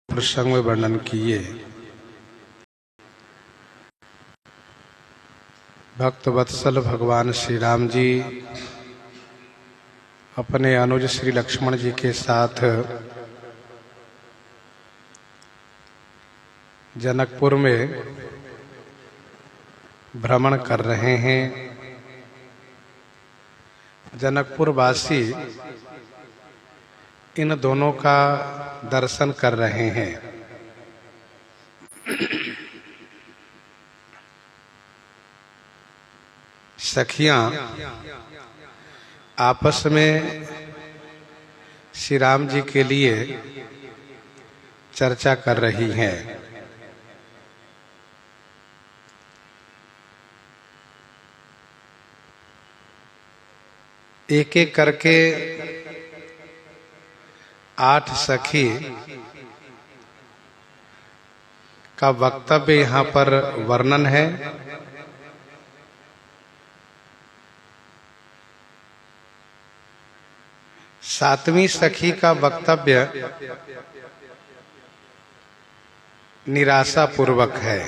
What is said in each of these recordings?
प्रसंग में वर्णन किए। भक्त वत्सल भगवान श्री राम जी अपने अनुज श्री लक्ष्मण जी के साथ जनकपुर में भ्रमण कर रहे हैं। जनकपुर वासी इन दोनों का दर्शन कर रहे हैं। सखियां आपस में श्री राम जी के लिए चर्चा कर रही हैं। एक एक करके 8 सखी का वक्तव्य यहाँ पर वर्णन है। सातवीं सखी का वक्तव्य निराशा पूर्वक है।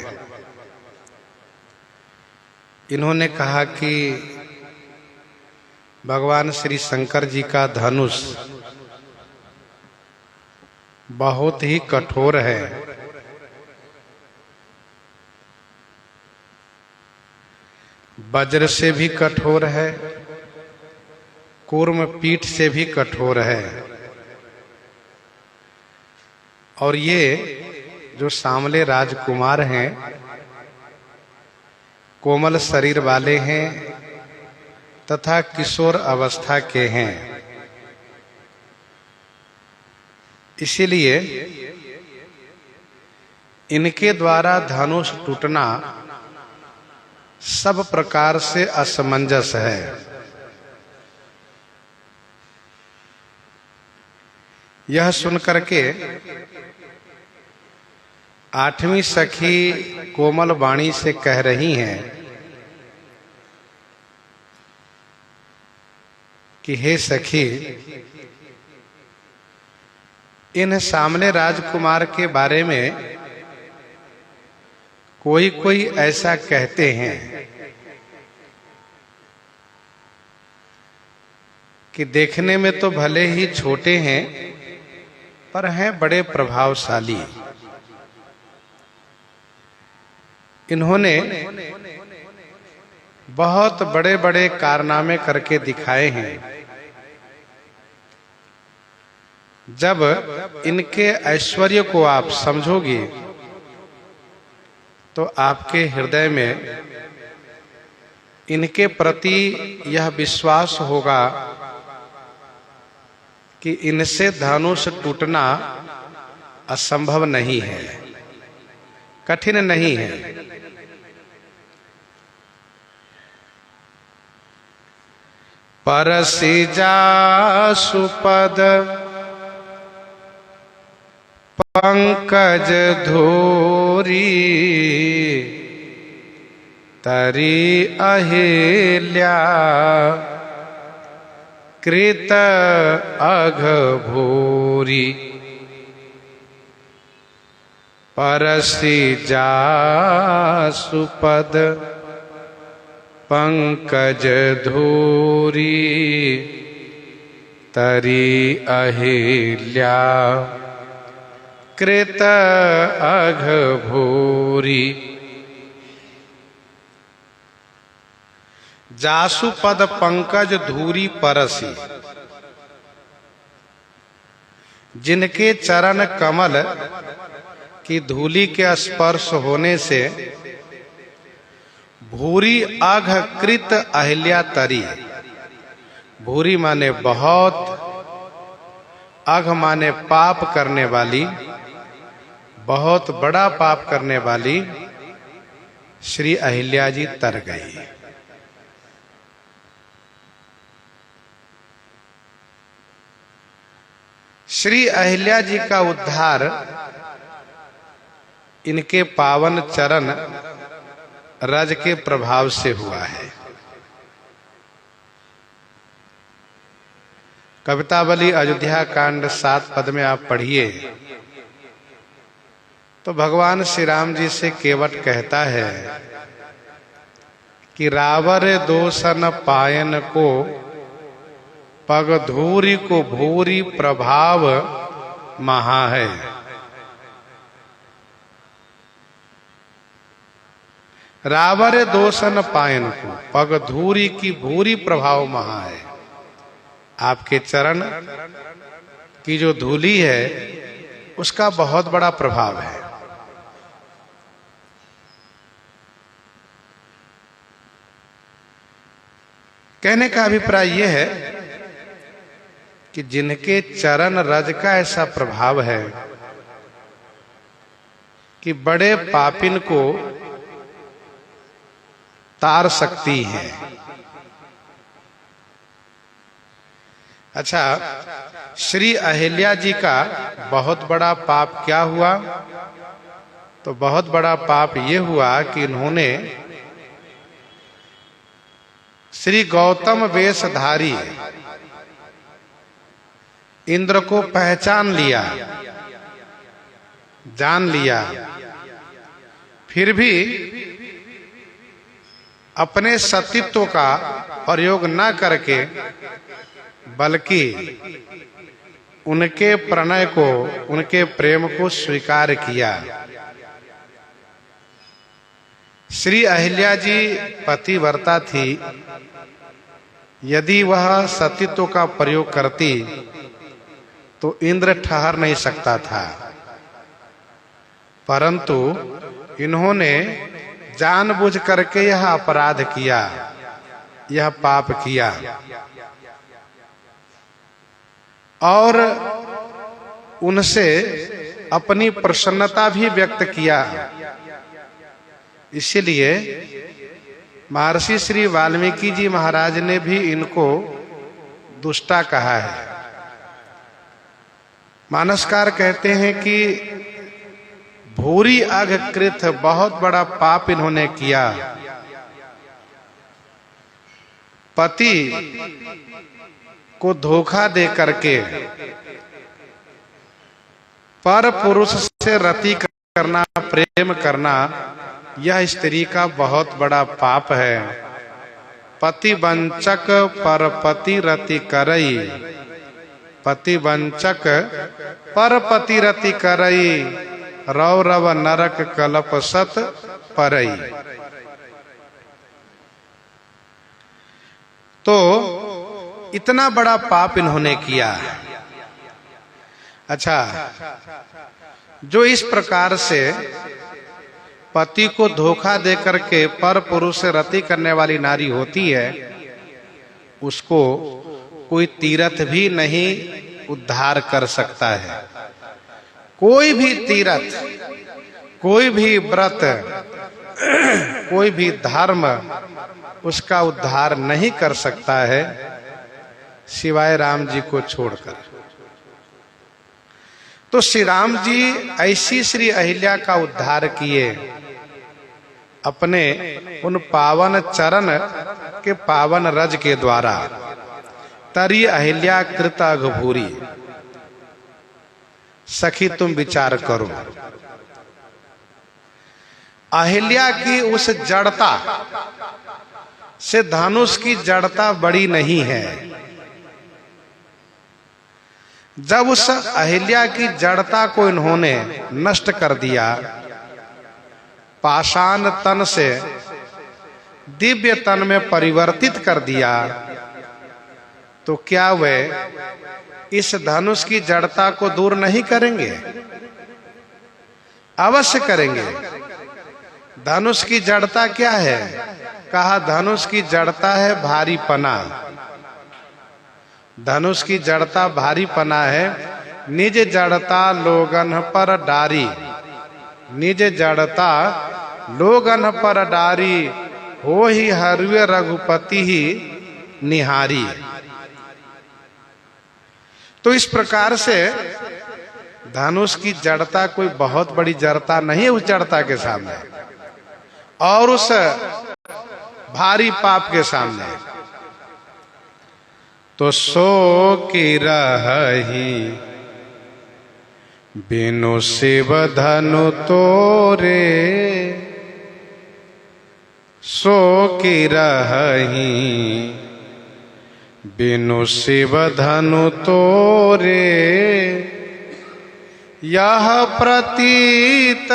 इन्होंने कहा कि भगवान श्री शंकर जी का धनुष बहुत ही कठोर है। वज्र से भी कठोर है, कूर्म पीठ से भी कठोर है। और ये जो सांवले राजकुमार हैं, कोमल शरीर वाले हैं तथा किशोर अवस्था के हैं। इसीलिए इनके द्वारा धनुष टूटना सब प्रकार से असमंजस है। यह सुनकर के 8वीं सखी कोमल वाणी से कह रही हैं कि हे सखी, इन सामने राजकुमार के बारे में कोई कोई ऐसा कहते हैं कि देखने में तो भले ही छोटे हैं पर हैं बड़े प्रभावशाली। इन्होंने बहुत बड़े बड़े कारनामे करके दिखाए हैं। जब इनके ऐश्वर्य को आप समझोगे तो आपके हृदय में इनके प्रति यह विश्वास होगा कि इनसे धनुष टूटना असंभव नहीं है, कठिन नहीं है। परसि जासु पद पंकज धूरी, तरी अहिल्या कृत अघ भूरी। परसि जासु पद पंकज धूरी, तरी अहिल्या कृत अघ भूरी। जासु पद पंकज धूरी परसी, जिनके चरण कमल की धूली के स्पर्श होने से भूरी अघ कृत अहिल्या तरी, भूरी माने बहुत, अघ माने पाप करने वाली, बहुत बड़ा पाप करने वाली श्री अहिल्या जी तर गई। श्री अहिल्या जी का उद्धार इनके पावन चरण रज के प्रभाव से हुआ है। कवितावली अयोध्या कांड 7 पद में आप पढ़िए तो भगवान श्री राम जी से केवट कहता है कि रावर दोषन पायन को पग धूरी को भूरी प्रभाव महा है। रावर दोषन पायन को पग धूरी की भूरी प्रभाव महा है। आपके चरण की जो धूली है उसका बहुत बड़ा प्रभाव है। कहने का अभिप्राय यह है कि जिनके चरण रज का ऐसा प्रभाव है कि बड़े पापिन को तार सकती है। अच्छा, श्री अहिल्या जी का बहुत बड़ा पाप क्या हुआ? तो बहुत बड़ा पाप ये हुआ कि इन्होंने श्री गौतम वेशधारी इंद्र को पहचान लिया, जान लिया, फिर भी अपने सतीत्व का प्रयोग न करके बल्कि उनके प्रणय को, उनके प्रेम को स्वीकार किया। श्री अहिल्या जी पतिव्रता थी, यदि वह सतीत्व का प्रयोग करती तो इंद्र ठहर नहीं सकता था, परंतु इन्होंने जानबूझ करके यह अपराध किया, यह पाप किया और उनसे अपनी प्रसन्नता भी व्यक्त किया। इसीलिए महर्षि श्री वाल्मीकि जी महाराज ने भी इनको दुष्टा कहा है। मानसकार कहते हैं कि भूरी अघकृत, बहुत बड़ा पाप इन्होंने किया। पति को धोखा दे करके पर पुरुष से रति करना, प्रेम करना, यह स्त्री का बहुत बड़ा पाप है। पति वंचक पर पति रति करई, पति वंचक पर पति रति करई, रव रव नरक कलप सत परई। तो इतना बड़ा पाप इन्होंने किया। अच्छा, जो इस प्रकार से पति को धोखा देकर के पर पुरुष से रति करने वाली नारी होती है, उसको कोई तीर्थ भी नहीं उद्धार कर सकता है। कोई भी तीर्थ, कोई भी व्रत, कोई भी धर्म उसका उद्धार नहीं कर सकता है सिवाय राम जी को छोड़कर। तो श्री राम जी ऐसी श्री अहिल्या का उद्धार किए अपने उन पावन चरण के पावन रज के द्वारा। तरी अहिल्या कृत अघभूरी। सखी तुम विचार करो, अहिल्या की उस जड़ता से धनुष की जड़ता बड़ी नहीं है। जब उस अहिल्या की जड़ता को इन्होंने नष्ट कर दिया, पाषाण तन से दिव्य तन में परिवर्तित कर दिया, तो क्या वे इस धनुष की जड़ता को दूर नहीं करेंगे? अवश्य करेंगे। धनुष की जड़ता क्या है? कहा धनुष की जड़ता है भारीपना। धनुष की जड़ता भारीपना है। निज जड़ता लोगन पर डारी, निज जड़ता लोगन पर डारी, हो ही हरवे रघुपति ही निहारी। तो इस प्रकार से धनुष की जड़ता कोई बहुत बड़ी जड़ता नहीं है उस जड़ता के सामने और उस भारी पाप के सामने। तो सो की रही बिनु शिव धनु तोरे सो की रही, बिनु शिव धनु तोरे यह प्रतीत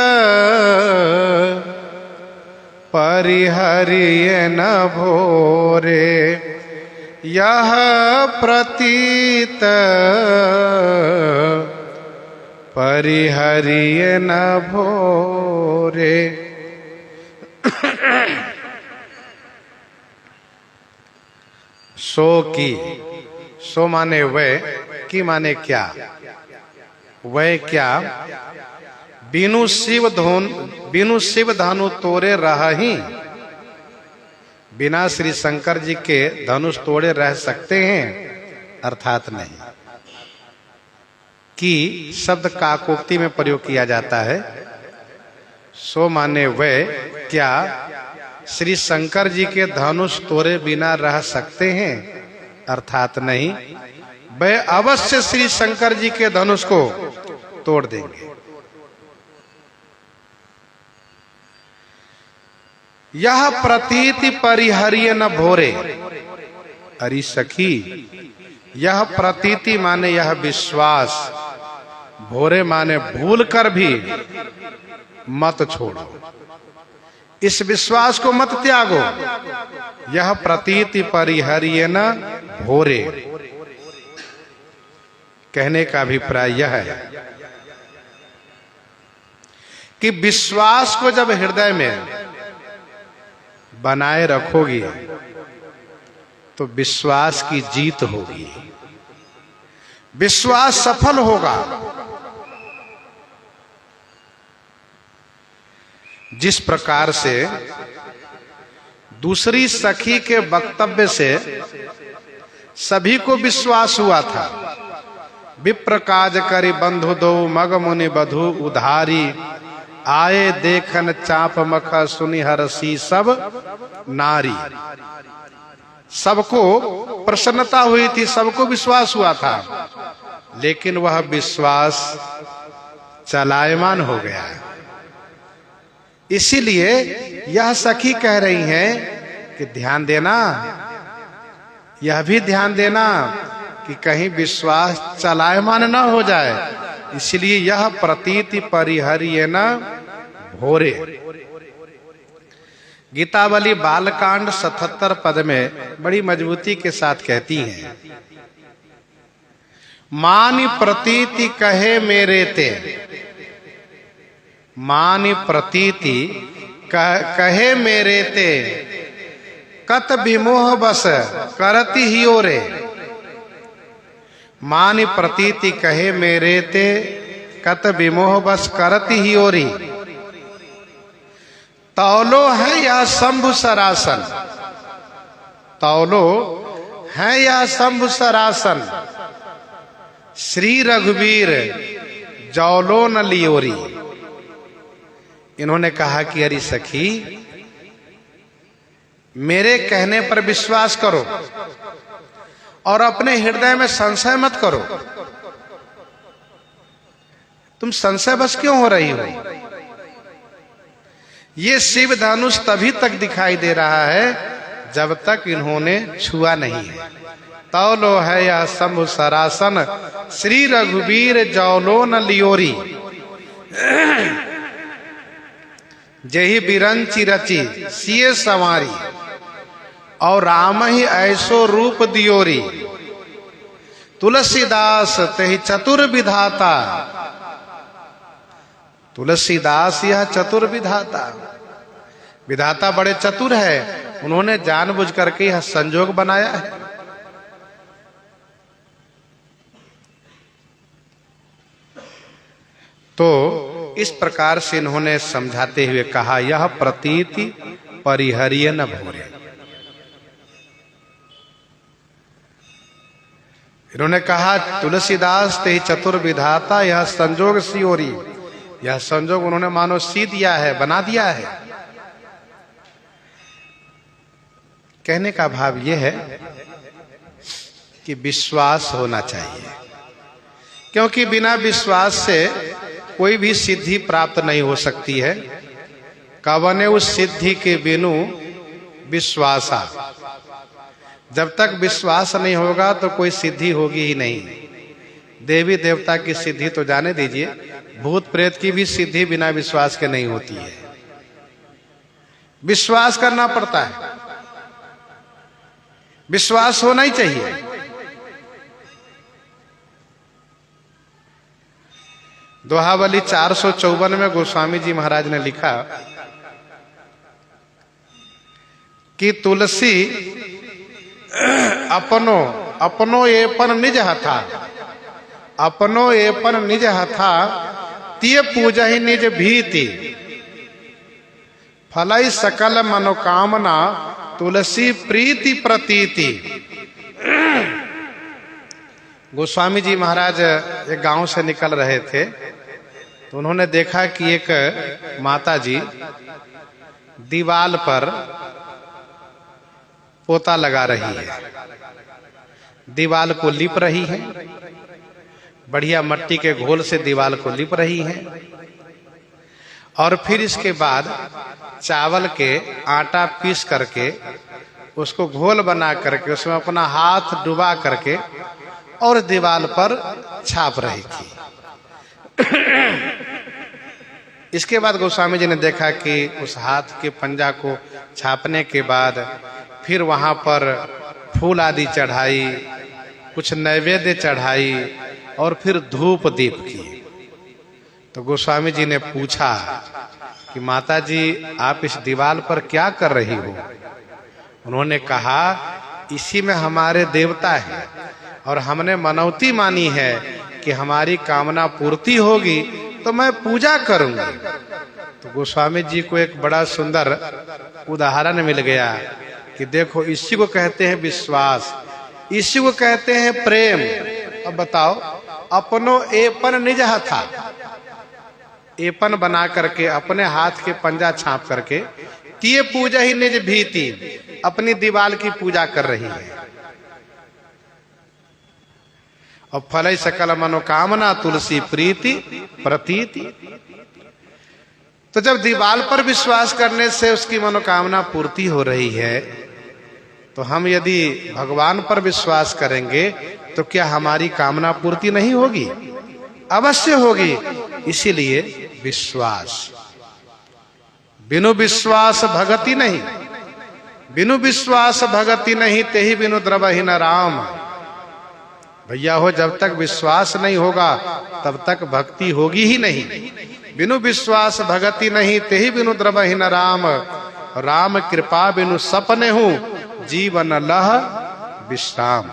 परिहरिय न भोरे, यह प्रतीत परिहरिय न भोरे। सो की, सो माने वह, की माने क्या, वह क्या, बिनु शिव धनु तोड़े रही, बिना श्री शंकर जी के धनुष तोड़े रह सकते हैं, अर्थात नहीं। की शब्द काकोक्ति में प्रयोग किया जाता है। सो माने वह क्या श्री शंकर जी के धनुष तोड़े बिना रह सकते हैं, अर्थात नहीं, वह अवश्य श्री शंकर जी के धनुष को तोड़ देंगे। यह प्रतीति परिहरिय न भोरे। अरे सखी, यह प्रतीति माने यह विश्वास, भोरे माने भूल कर भी मत छोड़ो, इस विश्वास को मत त्यागो। यह प्रतीति परिहरिय न भोरे, कहने का अभिप्राय यह है कि विश्वास को जब हृदय में बनाए रखोगी तो विश्वास की जीत होगी, विश्वास सफल होगा। जिस प्रकार से दूसरी सखी के वक्तव्य से सभी को विश्वास हुआ था, विप्र काज करि बंधु दो मग मुनि बधु उधारी, आए देखन चाप मख सुनि हरसी सब नारी। सबको प्रसन्नता हुई थी, सबको विश्वास हुआ था, लेकिन वह विश्वास चलायमान हो गया। इसीलिए यह सखी कह रही हैं कि ध्यान देना, यह भी ध्यान देना कि कहीं विश्वास चलायमान न हो जाए। इसलिए यह प्रतीति परिहरिय न भोरे। गीतावली बालकांड 77 पद में बड़ी मजबूती के साथ कहती हैं, मानि प्रतीति कहे मेरे ते, मानि प्रतीति कहे मेरे ते, कत विमोह बस करती ही ओरे। मानि प्रतीति कहे मेरे ते, कत विमोह बस करती ही ओरी। तौलो है या शंभु सरासन, तौलो है या शंभु सरासन, श्री रघुवीर जौलो न लियोरी। इन्होंने कहा कि अरे सखी, मेरे कहने पर विश्वास करो और अपने हृदय में संशय मत करो। तुम संशय बस क्यों हो रही हो? ये शिव धनुष तभी तक दिखाई दे रहा है जब तक इन्होंने छुआ नहीं है। तौलो है यह शंभु सरासन, श्री रघुवीर जौलो न लियोरी। जही बिरंची रची सिए संवारी, और राम ही ऐसो रूप दियोरी। तुलसीदास तेहि चतुर विधाता, तुलसीदास यह चतुर विधाता, विधाता बड़े चतुर है, उन्होंने जानबूझ करके यह संजोग बनाया है। तो इस प्रकार से इन्होंने समझाते हुए कहा, यह प्रतीति परिहरिय न भोरे। इन्होंने कहा तुलसीदास ते चतुर विधाता, यह संजोग सियोरी। यह संजोग उन्होंने मानो सी दिया है, बना दिया है। कहने का भाव यह है कि विश्वास होना चाहिए क्योंकि बिना विश्वास से कोई भी सिद्धि प्राप्त नहीं हो सकती है। कवने उस सिद्धि के बिनु विश्वासा, जब तक विश्वास नहीं होगा तो कोई सिद्धि होगी ही नहीं। देवी देवता की सिद्धि तो जाने दीजिए, भूत प्रेत की भी सिद्धि बिना विश्वास के नहीं होती है। विश्वास करना पड़ता है, विश्वास होना ही चाहिए। दोहावली 454 में गोस्वामी जी महाराज ने लिखा कि तुलसी अपनो अपनो एपन निज हथा, अपनो एपन निज हथा तिय पूजा ही निज भीति, फलई सकल मनोकामना तुलसी प्रीति प्रतीति। गोस्वामी जी महाराज एक गांव से निकल रहे थे तो उन्होंने देखा कि एक माता जी दीवाल पर पोता लगा रही है, दीवाल को लिप रही है, बढ़िया मट्टी के घोल से दीवाल को लिप रही है। और फिर इसके बाद चावल के आटा पीस करके उसको घोल बना करके उसमें अपना हाथ डुबा करके और दीवाल पर छाप रही थी। इसके बाद गोस्वामी जी ने देखा कि उस हाथ के पंजा को छापने के बाद फिर वहां पर फूल आदि चढ़ाई, कुछ नैवेद्य चढ़ाई और फिर धूप दीप की। तो गोस्वामी जी ने पूछा कि माता जी आप इस दीवार पर क्या कर रही हो? उन्होंने कहा इसी में हमारे देवता है और हमने मनौती मानी है कि हमारी कामना पूर्ति होगी तो मैं पूजा करूंगी। तो गोस्वामी जी को एक बड़ा सुंदर उदाहरण मिल गया कि देखो इसी को कहते हैं विश्वास, इसी को कहते हैं प्रेम। अब बताओ, अपनो एपन निज हथा, एपन बना करके अपने हाथ के पंजा छाप करके तिये पूजा ही निज भीति, अपनी दीवाल की पूजा कर रही है। और फलई सकल मनोकामना तुलसी प्रीति प्रतीति। तो जब दीवाल पर विश्वास करने से उसकी मनोकामना पूर्ति हो रही है तो हम यदि भगवान पर विश्वास करेंगे तो क्या हमारी कामना पूर्ति नहीं होगी? अवश्य होगी। इसीलिए विश्वास, बिनु विश्वास भगति नहीं, बिनु विश्वास भगति नहीं, तेहि बिनु द्रवहि न राम। भैया हो, जब तक विश्वास नहीं होगा तब तक भक्ति होगी ही नहीं। बिनु विश्वास भगति नहीं, तेहि बिनु द्रवहि न राम। राम कृपा बिनु सपने हूँ, जीवन लह विश्राम,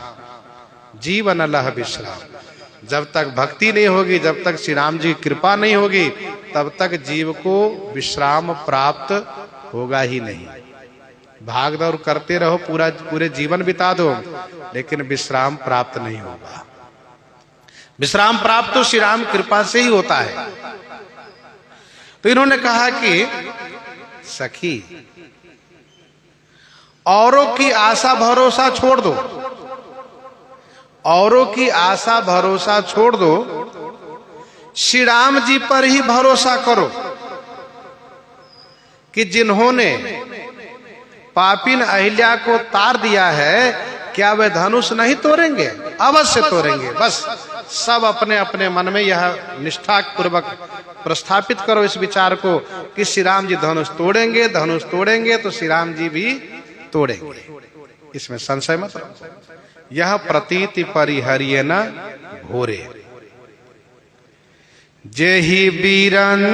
जीवन लह विश्राम। जब तक भक्ति नहीं होगी, जब तक श्री राम जी की कृपा नहीं होगी, तब तक जीव को विश्राम प्राप्त होगा ही नहीं। भाग दौड़ करते रहो, पूरे जीवन बिता दो, लेकिन विश्राम प्राप्त नहीं होगा। विश्राम प्राप्त तो श्री राम कृपा से ही होता है। तो इन्होंने कहा कि सखी, औरों की आशा भरोसा छोड़ दो, औरों की आशा भरोसा छोड़ दो, श्री राम जी पर ही भरोसा करो कि जिन्होंने पापिन अहिल्या को तार दिया है, क्या वे धनुष नहीं तोड़ेंगे? अवश्य तोड़ेंगे। बस सब अपने अपने मन में यह निष्ठा पूर्वक प्रस्थापित करो इस विचार को कि श्री राम जी धनुष तोड़ेंगे, धनुष तोड़ेंगे तो श्री राम जी भी तोड़ेंगे, इसमें संशय मत रखो। यह प्रतीति परिहरिय न भोरे, जेहि बीरन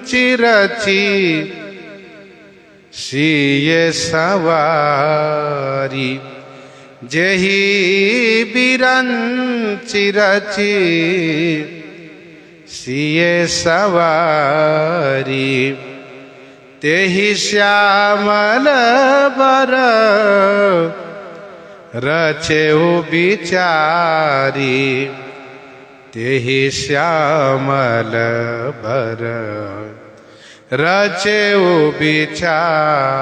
चिरची सिये सवारी, जेहि बीरन चिरची सिये सवारी, तेहि श्यामल बर रचेउ बिचारी, तेहि श्यामल बर रचेउ बिचारी,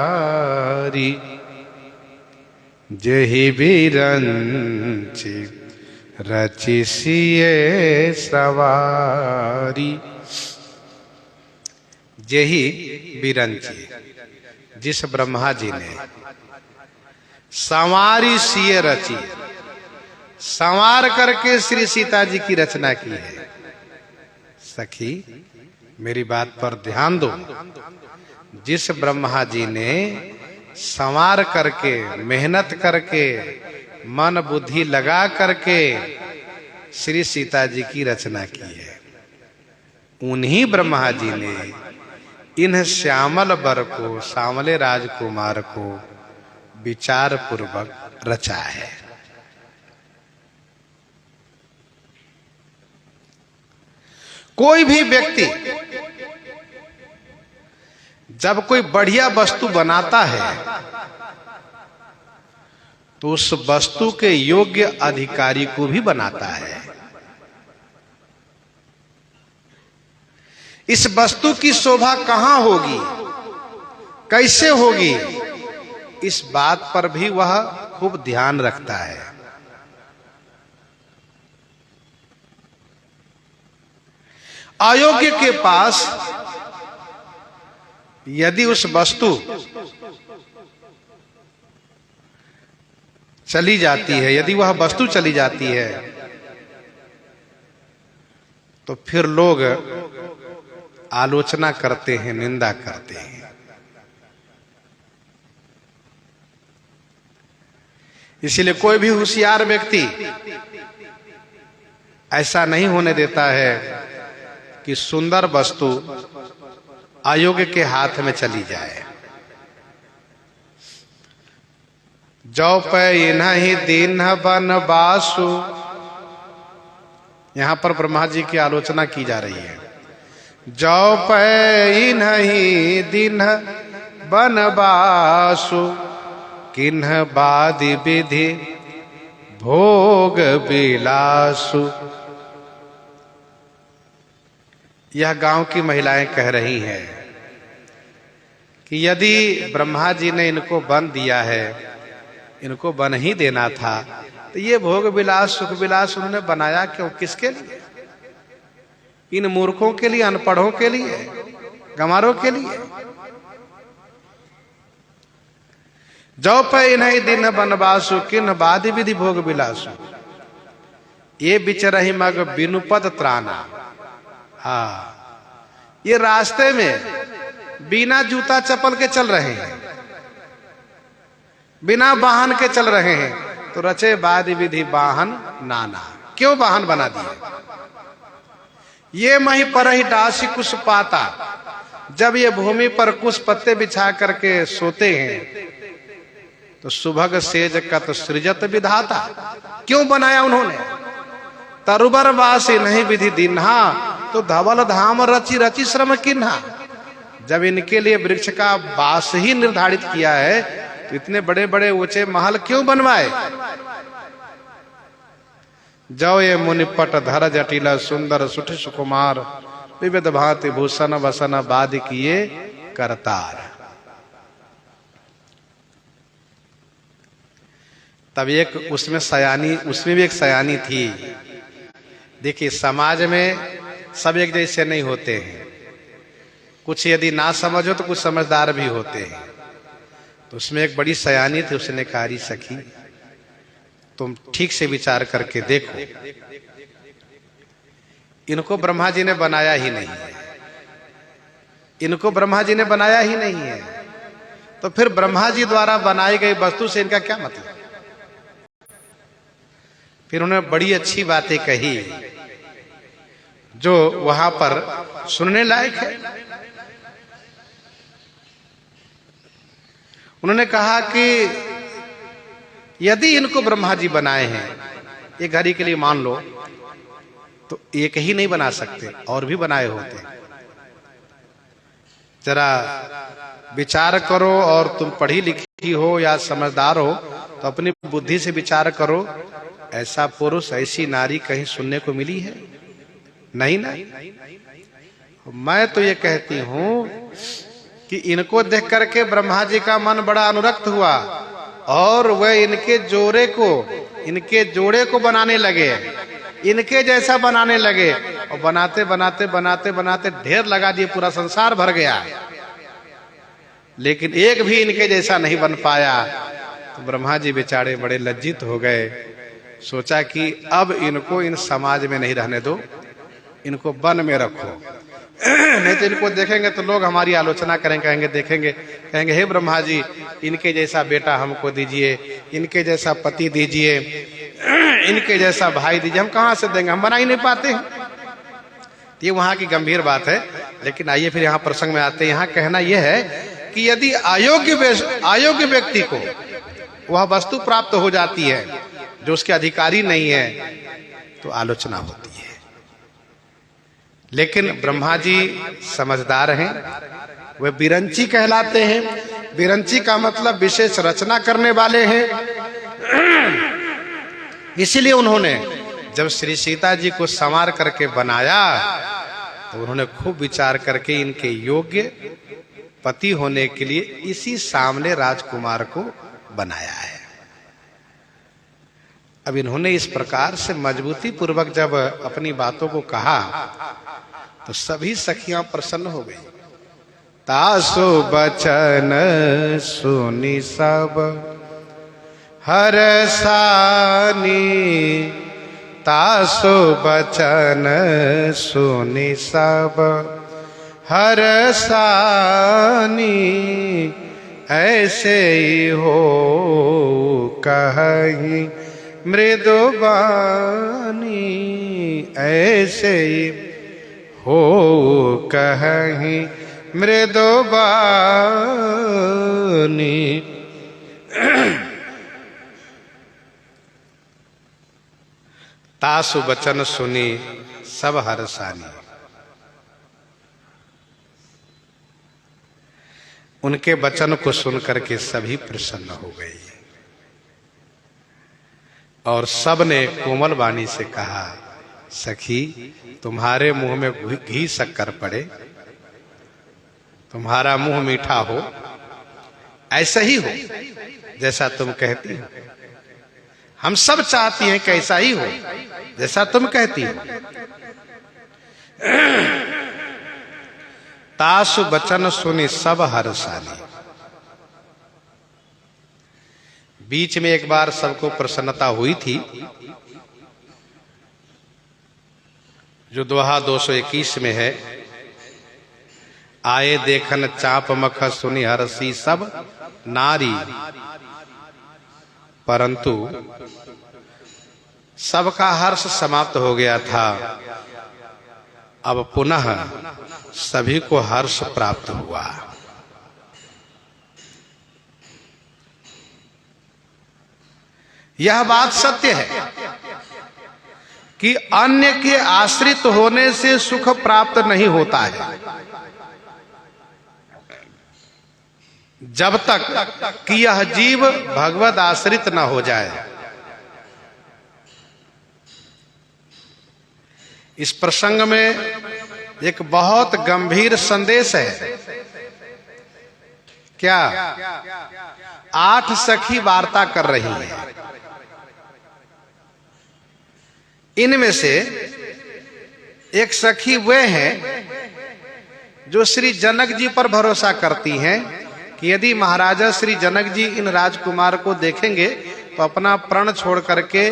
जेहि बिरंचि रचि सिए सवारी। जेहि बिरंची, जिस ब्रह्मा जी ने संवारी सिए रची, संवार करके श्री सीता जी की रचना की है। सखी मेरी बात पर ध्यान दो। जिस ब्रह्मा जी ने संवार करके, मेहनत करके, मन बुद्धि लगा करके श्री सीता जी की रचना की है, उन्हीं ब्रह्मा जी ने इन श्यामल वर को, सांवले राजकुमार को विचार पूर्वक रचा है। कोई भी व्यक्ति जब कोई बढ़िया वस्तु बनाता है तो उस वस्तु के योग्य अधिकारी को भी बनाता है। इस वस्तु की शोभा कहां होगी, कैसे होगी, इस बात पर भी वह खूब ध्यान रखता है। अयोग्य के पास यदि उस वस्तु चली जाती है, यदि वह वस्तु चली जाती है, तो फिर लोग आलोचना करते हैं, निंदा करते हैं। इसीलिए कोई भी होशियार व्यक्ति ऐसा नहीं होने देता है कि सुंदर वस्तु अयोग्य के हाथ में चली जाए। जो पे नहीं दीन बनवासु, यहां पर ब्रह्मा जी की आलोचना की जा रही है। जो पे नहीं दीन बनवासु, किन्ह बादि विधि भोग बिलासु। यह गांव की महिलाएं कह रही हैं कि यदि ब्रह्मा जी ने इनको वन दिया है, इनको वन ही देना था, तो ये भोग विलास, सुख विलास उन्होंने बनाया क्यों, किसके लिए? इन मूर्खों के लिए, अनपढ़ों के लिए, गंवारों के लिए। जो पे नहीं दिन बनवासु, किन बादि विधि भोग विलासु। ये बिचरही मग बिनु पद त्राना। हाँ, ये रास्ते में बिना जूता चप्पल के चल रहे हैं, बिना वाहन के चल रहे हैं, तो रचे बादि विधि वाहन नाना। क्यों वाहन बना दिए? ये मही पर ही डासी कुछ पाता। जब ये भूमि पर कुछ पत्ते बिछा करके सोते हैं तो सुभग सेज कत सृजत विधाता। क्यों बनाया उन्होंने? तरुबर वासी नहीं विधि दिन्हा, तो धवल धाम रचि रचि श्रम किन्हा। जब इनके लिए वृक्ष का वास ही निर्धारित किया है, तो इतने बड़े बड़े ऊंचे महल क्यों बनवाए? जो ये मुनिपट धर जटिल सुंदर सुठ सुकुमार, विविध भांति भूषण वसन बाद किए करतार। तब एक उसमें सयानी, उसमें भी एक सयानी थी। देखिए, समाज में सब एक जैसे नहीं होते हैं। कुछ यदि ना समझो तो कुछ समझदार भी होते हैं। तो उसमें एक बड़ी सयानी थी। उसने कहा, री सखी, तुम ठीक से विचार करके देखो, इनको ब्रह्मा जी ने बनाया ही नहीं है, इनको ब्रह्मा जी ने बनाया ही नहीं है, तो फिर ब्रह्मा जी द्वारा बनाई गई वस्तु से इनका क्या मतलब? फिर उन्होंने बड़ी अच्छी बातें कही जो वहां पर सुनने लायक है। उन्होंने कहा कि यदि इनको ब्रह्मा जी बनाए हैं, एक घड़ी के लिए मान लो, तो एक ही नहीं बना सकते, और भी बनाए होते। जरा विचार करो, और तुम पढ़ी लिखी हो या समझदार हो तो अपनी बुद्धि से विचार करो, ऐसा पुरुष, ऐसी नारी कहीं सुनने को मिली है? नहीं ना। मैं तो ये कहती हूं कि इनको देख करके ब्रह्मा जी का मन बड़ा अनुरक्त हुआ, और वह इनके जोरे को इनके जोड़े को बनाने लगे, इनके जैसा बनाने लगे, और बनाते बनाते बनाते बनाते ढेर लगा दिए, पूरा संसार भर गया, लेकिन एक भी इनके जैसा नहीं बन पाया। तो ब्रह्मा जी बेचारे बड़े लज्जित हो गए। सोचा कि अब इनको इन समाज में नहीं रहने दो, इनको वन में रखो, नहीं तो इनको देखेंगे तो लोग हमारी आलोचना करेंगे, कहेंगे हे ब्रह्मा जी, इनके जैसा बेटा हमको दीजिए, इनके जैसा पति दीजिए, इनके जैसा भाई दीजिए। हम कहां से देंगे, हम बना ही नहीं पाते हैं। ये वहां की गंभीर बात है। लेकिन आइए फिर यहाँ प्रसंग में आते हैं। यहाँ कहना यह है कि यदि अयोग्य व्यक्ति को वह वस्तु प्राप्त हो जाती है जो उसके अधिकारी नहीं है, तो आलोचना होती है। लेकिन ब्रह्मा जी समझदार हैं, वे बिरंची कहलाते हैं। बिरंची का मतलब विशेष रचना करने वाले हैं। इसीलिए उन्होंने जब श्री सीता जी को संवार करके बनाया, तो उन्होंने खूब विचार करके इनके योग्य पति होने के लिए इसी सामने राजकुमार को बनाया है। अब इन्होंने इस प्रकार से मजबूती पूर्वक जब अपनी बातों को कहा, तो सभी सखियां प्रसन्न हो गई। तासो बचन सुनी सब हरसानी, तासो बचन सुनी सब हरसानी, ऐसे ही हो कहीं मृदुबानी, ऐसे ही हो कहीं मृदुबानी। तासु बचन सुनी सब हरसानी, उनके वचन को सुनकर के सभी प्रसन्न हो गई, और सब ने कोमल वाणी से कहा, सखी तुम्हारे मुंह में घी शक्कर पड़े, तुम्हारा मुंह मीठा हो, ऐसा ही हो जैसा तुम कहती हो। हम सब चाहती हैं कि ऐसा ही हो जैसा तुम कहती हो। तासु बचन सुनी सब हरसानी। बीच में एक बार सबको प्रसन्नता हुई थी, जो दोहा 221 में है, आए देखन चाप मख सुनी हरसी सब नारी। परंतु सबका हर्ष समाप्त हो गया था, अब पुनः सभी को हर्ष प्राप्त हुआ। यह बात सत्य है कि अन्य के आश्रित होने से सुख प्राप्त नहीं होता है, जब तक कि यह जीव भगवद आश्रित न हो जाए। इस प्रसंग में एक बहुत गंभीर संदेश है। क्या? 8 सखी वार्ता कर रही हैं। इनमें से एक सखी वे हैं जो श्री जनक जी पर भरोसा करती हैं कि यदि महाराजा श्री जनक जी इन राजकुमार को देखेंगे तो अपना प्रण छोड़ करके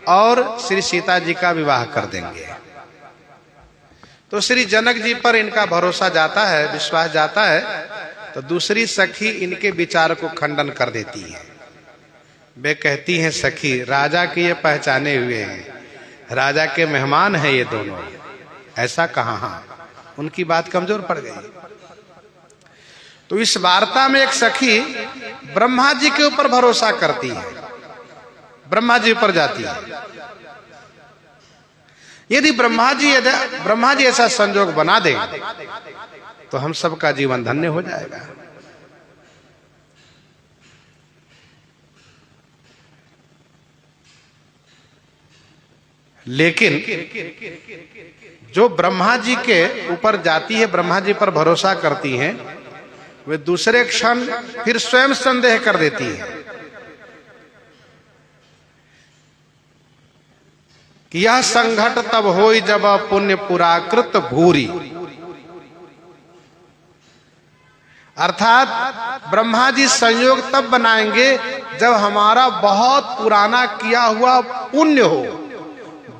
और श्री सीता जी का विवाह कर देंगे। तो श्री जनक जी पर इनका भरोसा जाता है, विश्वास जाता है। तो दूसरी सखी इनके विचार को खंडन कर देती है। वे कहती हैं, सखी राजा के ये पहचाने हुए हैं, राजा के मेहमान हैं ये दोनों, ऐसा कहाँ? हाँ, उनकी बात कमजोर पड़ गई। तो इस वार्ता में एक सखी ब्रह्मा जी के ऊपर भरोसा करती है, ब्रह्मा जी पर जाती है। यदि ब्रह्मा जी ऐसा संजोग बना दे तो हम सबका जीवन धन्य हो जाएगा। लेकिन जो ब्रह्मा जी के ऊपर जाती है, ब्रह्मा जी पर भरोसा करती हैं, वे दूसरे क्षण फिर स्वयं संदेह कर देती है कि यह संघट तब होई जब पुण्य पुराकृत भूरी। अर्थात ब्रह्मा जी संयोग तब बनाएंगे जब हमारा बहुत पुराना किया हुआ पुण्य हो,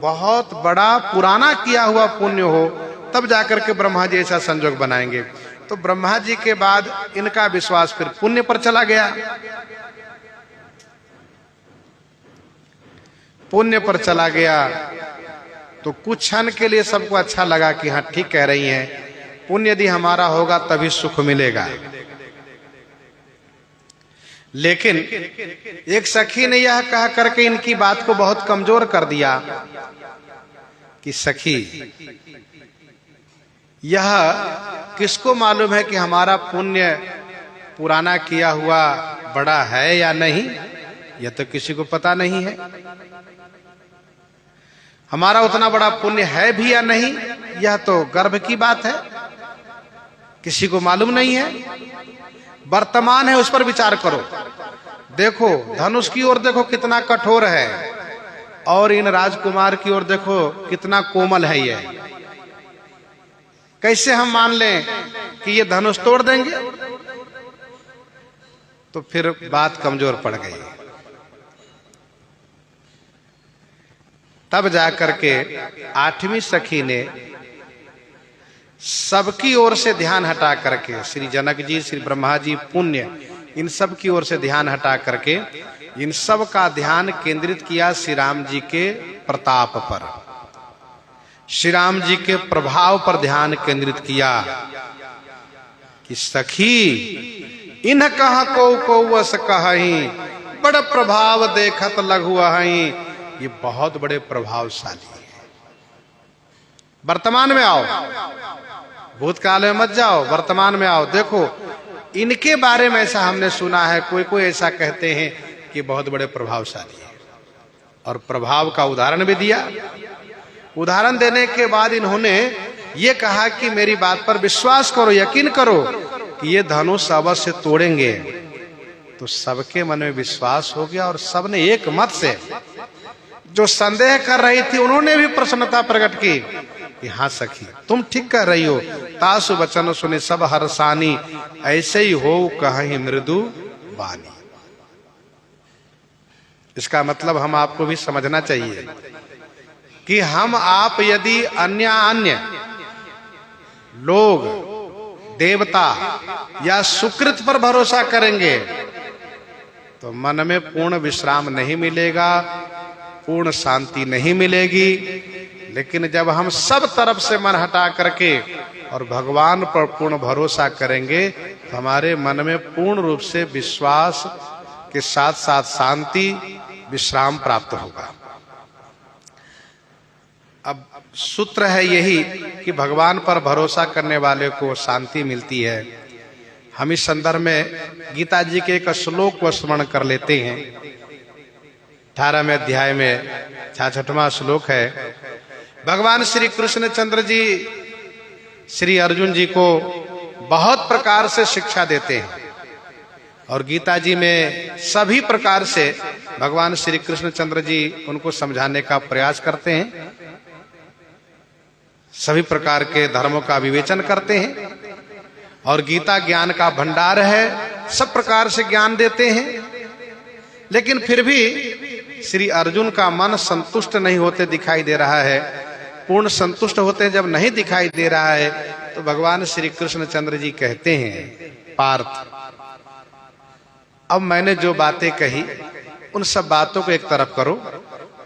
बहुत बड़ा पुराना किया हुआ पुण्य हो, तब जाकर के ब्रह्मा जी ऐसा संयोग बनाएंगे। तो ब्रह्मा जी के बाद इनका विश्वास फिर पुण्य पर चला गया, पुण्य पर चला गया। तो कुछ क्षण के लिए सबको अच्छा लगा कि हाँ ठीक कह रही हैं, पुण्य यदि हमारा होगा तभी सुख मिलेगा। लेकिन एक सखी ने यह कह करके इनकी बात को बहुत कमजोर कर दिया कि सखी, यह किसको मालूम है कि हमारा पुण्य पुराना किया हुआ बड़ा है या नहीं? यह तो किसी को पता नहीं है। हमारा उतना बड़ा पुण्य है भी या नहीं, यह तो गर्भ की बात है, किसी को मालूम नहीं है। वर्तमान है उस पर विचार करो। देखो धनुष की ओर देखो कितना कठोर है, और इन राजकुमार की ओर देखो कितना कोमल है ये। कैसे हम मान लें कि ये धनुष तोड़ देंगे? तो फिर बात कमजोर पड़ गई। तब जाकर के आठवीं सखी ने सबकी ओर से ध्यान हटा करके, श्री जनक जी, श्री ब्रह्मा जी, पुण्य, इन सब की ओर से ध्यान हटा करके इन सब का ध्यान केंद्रित किया श्री राम जी के प्रताप पर, श्री राम जी के प्रभाव पर ध्यान केंद्रित किया कि सखी इन कहा को वस कहीं, बड़ा प्रभाव देखत लघु हई। ये बहुत बड़े प्रभावशाली है। वर्तमान में आओ, भूतकाल में मत जाओ, वर्तमान में आओ। देखो इनके बारे में ऐसा हमने सुना है, कोई कोई ऐसा कहते हैं कि बहुत बड़े प्रभावशाली है, और प्रभाव का उदाहरण भी दिया। उदाहरण देने के बाद इन्होंने ये कहा कि मेरी बात पर विश्वास करो, यकीन करो कि ये धनुष अवश्य तोड़ेंगे। तो सबके मन में विश्वास हो गया, और सबने एक मत से, जो संदेह कर रही थी उन्होंने भी प्रसन्नता प्रकट की कि हाँ सखी तुम ठीक कह रही हो। तासु वचन सुने सब हर्षानी, ऐसे ही हो कहीं मृदु वाणी। इसका मतलब हम आपको भी समझना चाहिए कि हम आप यदि अन्य लोग, देवता या सुकृत पर भरोसा करेंगे तो मन में पूर्ण विश्राम नहीं मिलेगा, पूर्ण शांति नहीं मिलेगी। लेकिन जब हम सब तरफ से मन हटा करके और भगवान पर पूर्ण भरोसा करेंगे तो हमारे मन में पूर्ण रूप से विश्वास के साथ साथ शांति, विश्राम प्राप्त होगा। अब सूत्र है यही कि भगवान पर भरोसा करने वाले को शांति मिलती है। हम इस संदर्भ में गीता जी के एक श्लोक को स्मरण कर लेते हैं। 18वें अध्याय में 66वां श्लोक है। भगवान श्री कृष्ण चंद्र जी श्री अर्जुन जी को बहुत प्रकार से शिक्षा देते हैं, और गीता जी में सभी प्रकार से भगवान श्री कृष्ण चंद्र जी उनको समझाने का प्रयास करते हैं, सभी प्रकार के धर्मों का विवेचन करते हैं, और गीता ज्ञान का भंडार है, सब प्रकार से ज्ञान देते हैं। लेकिन फिर भी श्री अर्जुन का मन संतुष्ट नहीं होते दिखाई दे रहा है। पूर्ण संतुष्ट होते जब नहीं दिखाई दे रहा है तो भगवान श्री कृष्ण चंद्र जी कहते हैं, पार्थ अब मैंने जो बातें कही उन सब बातों को एक तरफ करो,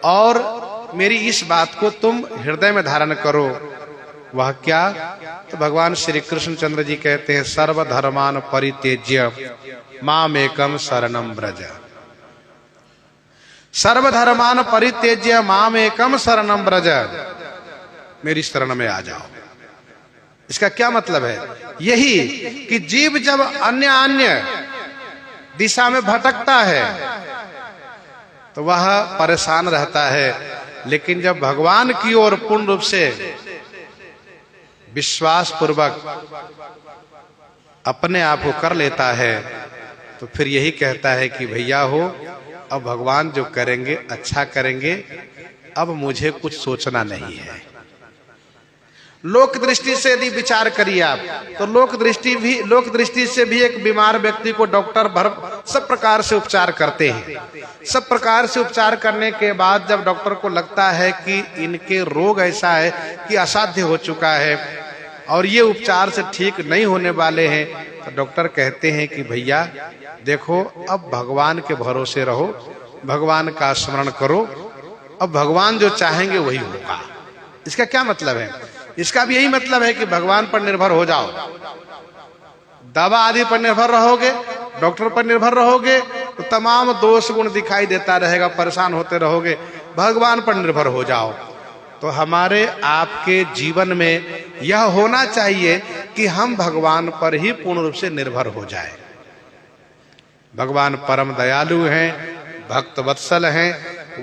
और मेरी इस बात को तुम हृदय में धारण करो। वह क्या? तो भगवान श्री कृष्ण चंद्र जी कहते हैं, सर्वधर्मान परित्यज्य मामेकम शरणम व्रज। सर्वधर्मान परित्यज्य मामेकम शरणम व्रज, मेरी शरण में आ जाओ। इसका क्या मतलब है? यही कि जीव जब अन्य दिशा में भटकता है तो वह परेशान रहता है, लेकिन जब भगवान की ओर पूर्ण रूप से विश्वास पूर्वक अपने आप को कर लेता है तो फिर यही कहता है कि भैया हो, अब भगवान जो करेंगे अच्छा करेंगे, अब मुझे कुछ सोचना नहीं है। लोक दृष्टि से यदि विचार करिए आप, तो लोक दृष्टि से भी एक बीमार व्यक्ति को डॉक्टर सब प्रकार से उपचार करते हैं। सब प्रकार से उपचार करने के बाद जब डॉक्टर को लगता है कि इनके रोग ऐसा है कि असाध्य हो चुका है और ये उपचार से ठीक नहीं होने वाले हैं, तो डॉक्टर कहते हैं कि भैया देखो, अब भगवान के भरोसे रहो, भगवान का स्मरण करो, अब भगवान जो चाहेंगे वही होगा। इसका क्या मतलब है? इसका भी यही मतलब है कि भगवान पर निर्भर हो जाओ। दवा आदि पर निर्भर रहोगे, डॉक्टर पर निर्भर रहोगे, तो तमाम दोष गुण दिखाई देता रहेगा, परेशान होते रहोगे। भगवान पर निर्भर हो जाओ। तो हमारे आपके जीवन में यह होना चाहिए कि हम भगवान पर ही पूर्ण रूप से निर्भर हो जाए। भगवान परम दयालु हैं, भक्त वत्सल हैं,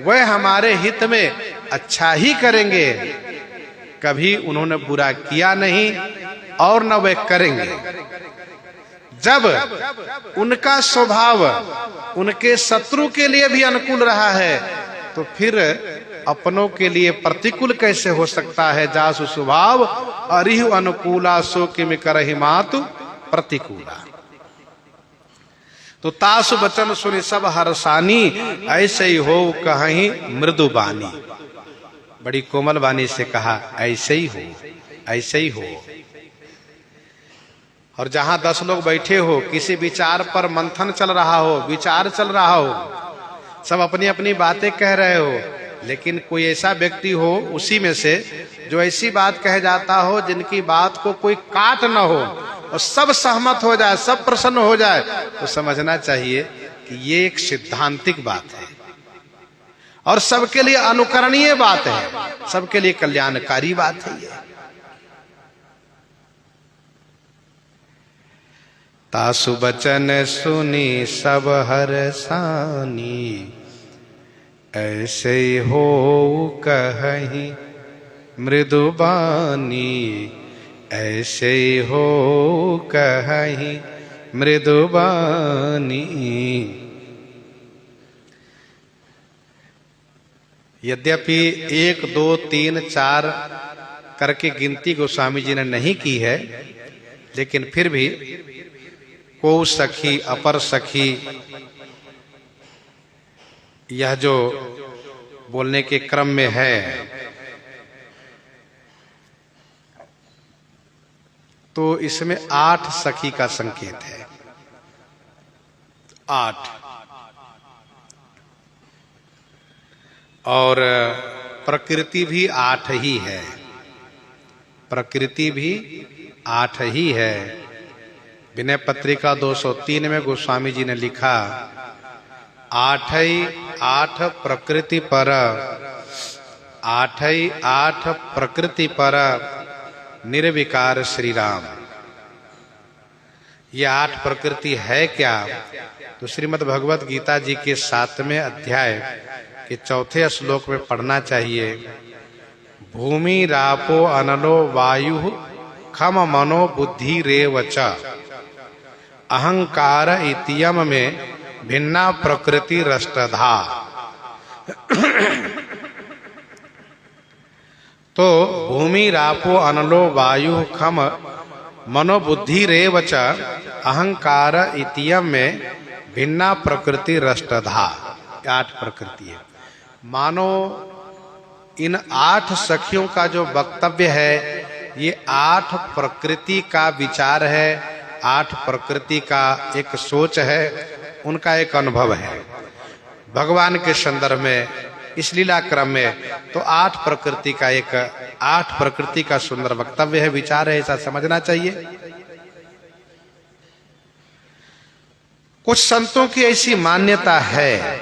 वह हमारे हित में अच्छा ही करेंगे। कभी उन्होंने बुरा किया नहीं और न वे करेंगे। जब उनका स्वभाव उनके शत्रु के लिए भी अनुकूल रहा है, तो फिर अपनों के लिए प्रतिकूल कैसे हो सकता है? जासु स्वभाव अरिहु अनुकूला सो किम करहि मातु प्रतिकूला। तो तासु बचन सुनि सब हरसानी, ऐसे ही हो कहीं मृदु बानी। बड़ी कोमल वाणी से कहा, ऐसे ही हो, ऐसे ही हो। और जहां 10 लोग बैठे हो, किसी विचार पर मंथन चल रहा हो, विचार चल रहा हो, सब अपनी अपनी बातें कह रहे हो, लेकिन कोई ऐसा व्यक्ति हो उसी में से जो ऐसी बात कह जाता हो जिनकी बात को कोई काट न हो और सब सहमत हो जाए, सब प्रसन्न हो जाए, तो समझना चाहिए कि ये एक सिद्धांतिक बात है और सबके लिए अनुकरणीय बात है, सबके लिए कल्याणकारी बात है। ये तासु बचन सुनी सब हरसानी, ऐसे हो कहीं मृदुबानी, ऐसे हो कहीं मृदुबानी। यद्यपि 1 2 3 4 करके गिनती गोस्वामी जी ने नहीं की है, लेकिन फिर भी को सखी अपर सखी यह जो बोलने के क्रम में है, तो इसमें 8 सखी का संकेत है। 8 और प्रकृति भी 8 ही है, प्रकृति भी 8 ही है। विनय पत्रिका 203 में गोस्वामी जी ने लिखा, 8 प्रकृति पर, 8 प्रकृति पर निर्विकार श्री राम। ये 8 प्रकृति है क्या? तो श्रीमद् भगवत गीता जी के 7वें अध्याय के 4थे श्लोक में पढ़ना चाहिए। भूमि रापो अनलो वायु खम मनो बुद्धि रेव च, अहंकार इत्यम में भिन्ना प्रकृति रष्टधा। तो भूमि रापो अनलो वायु खम मनोबुद्धि रेव च, अहंकार इत्यम में भिन्ना प्रकृति रष्टधा। 8 प्रकृति है। मानो इन 8 सखियों का जो वक्तव्य है, ये 8 प्रकृति का विचार है, 8 प्रकृति का एक सोच है, उनका एक अनुभव है भगवान के संदर्भ में, इस लीला क्रम में। तो 8 प्रकृति का एक 8 प्रकृति का सुंदर वक्तव्य है, विचार है, ऐसा समझना चाहिए। कुछ संतों की ऐसी मान्यता है,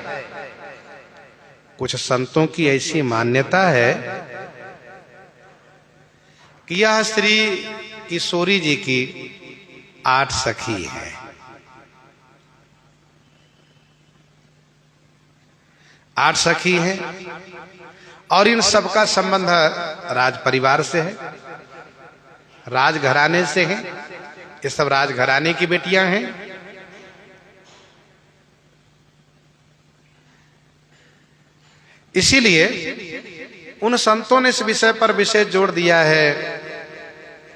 कुछ संतों की ऐसी मान्यता है कि यह श्री किशोरी जी की 8 सखी है। 8 सखी हैं और इन सबका संबंध राज परिवार से है, राजघराने से है। ये सब राजघराने की बेटियां हैं। इसीलिए उन संतों ने इस विषय पर विशेष जोर दिया है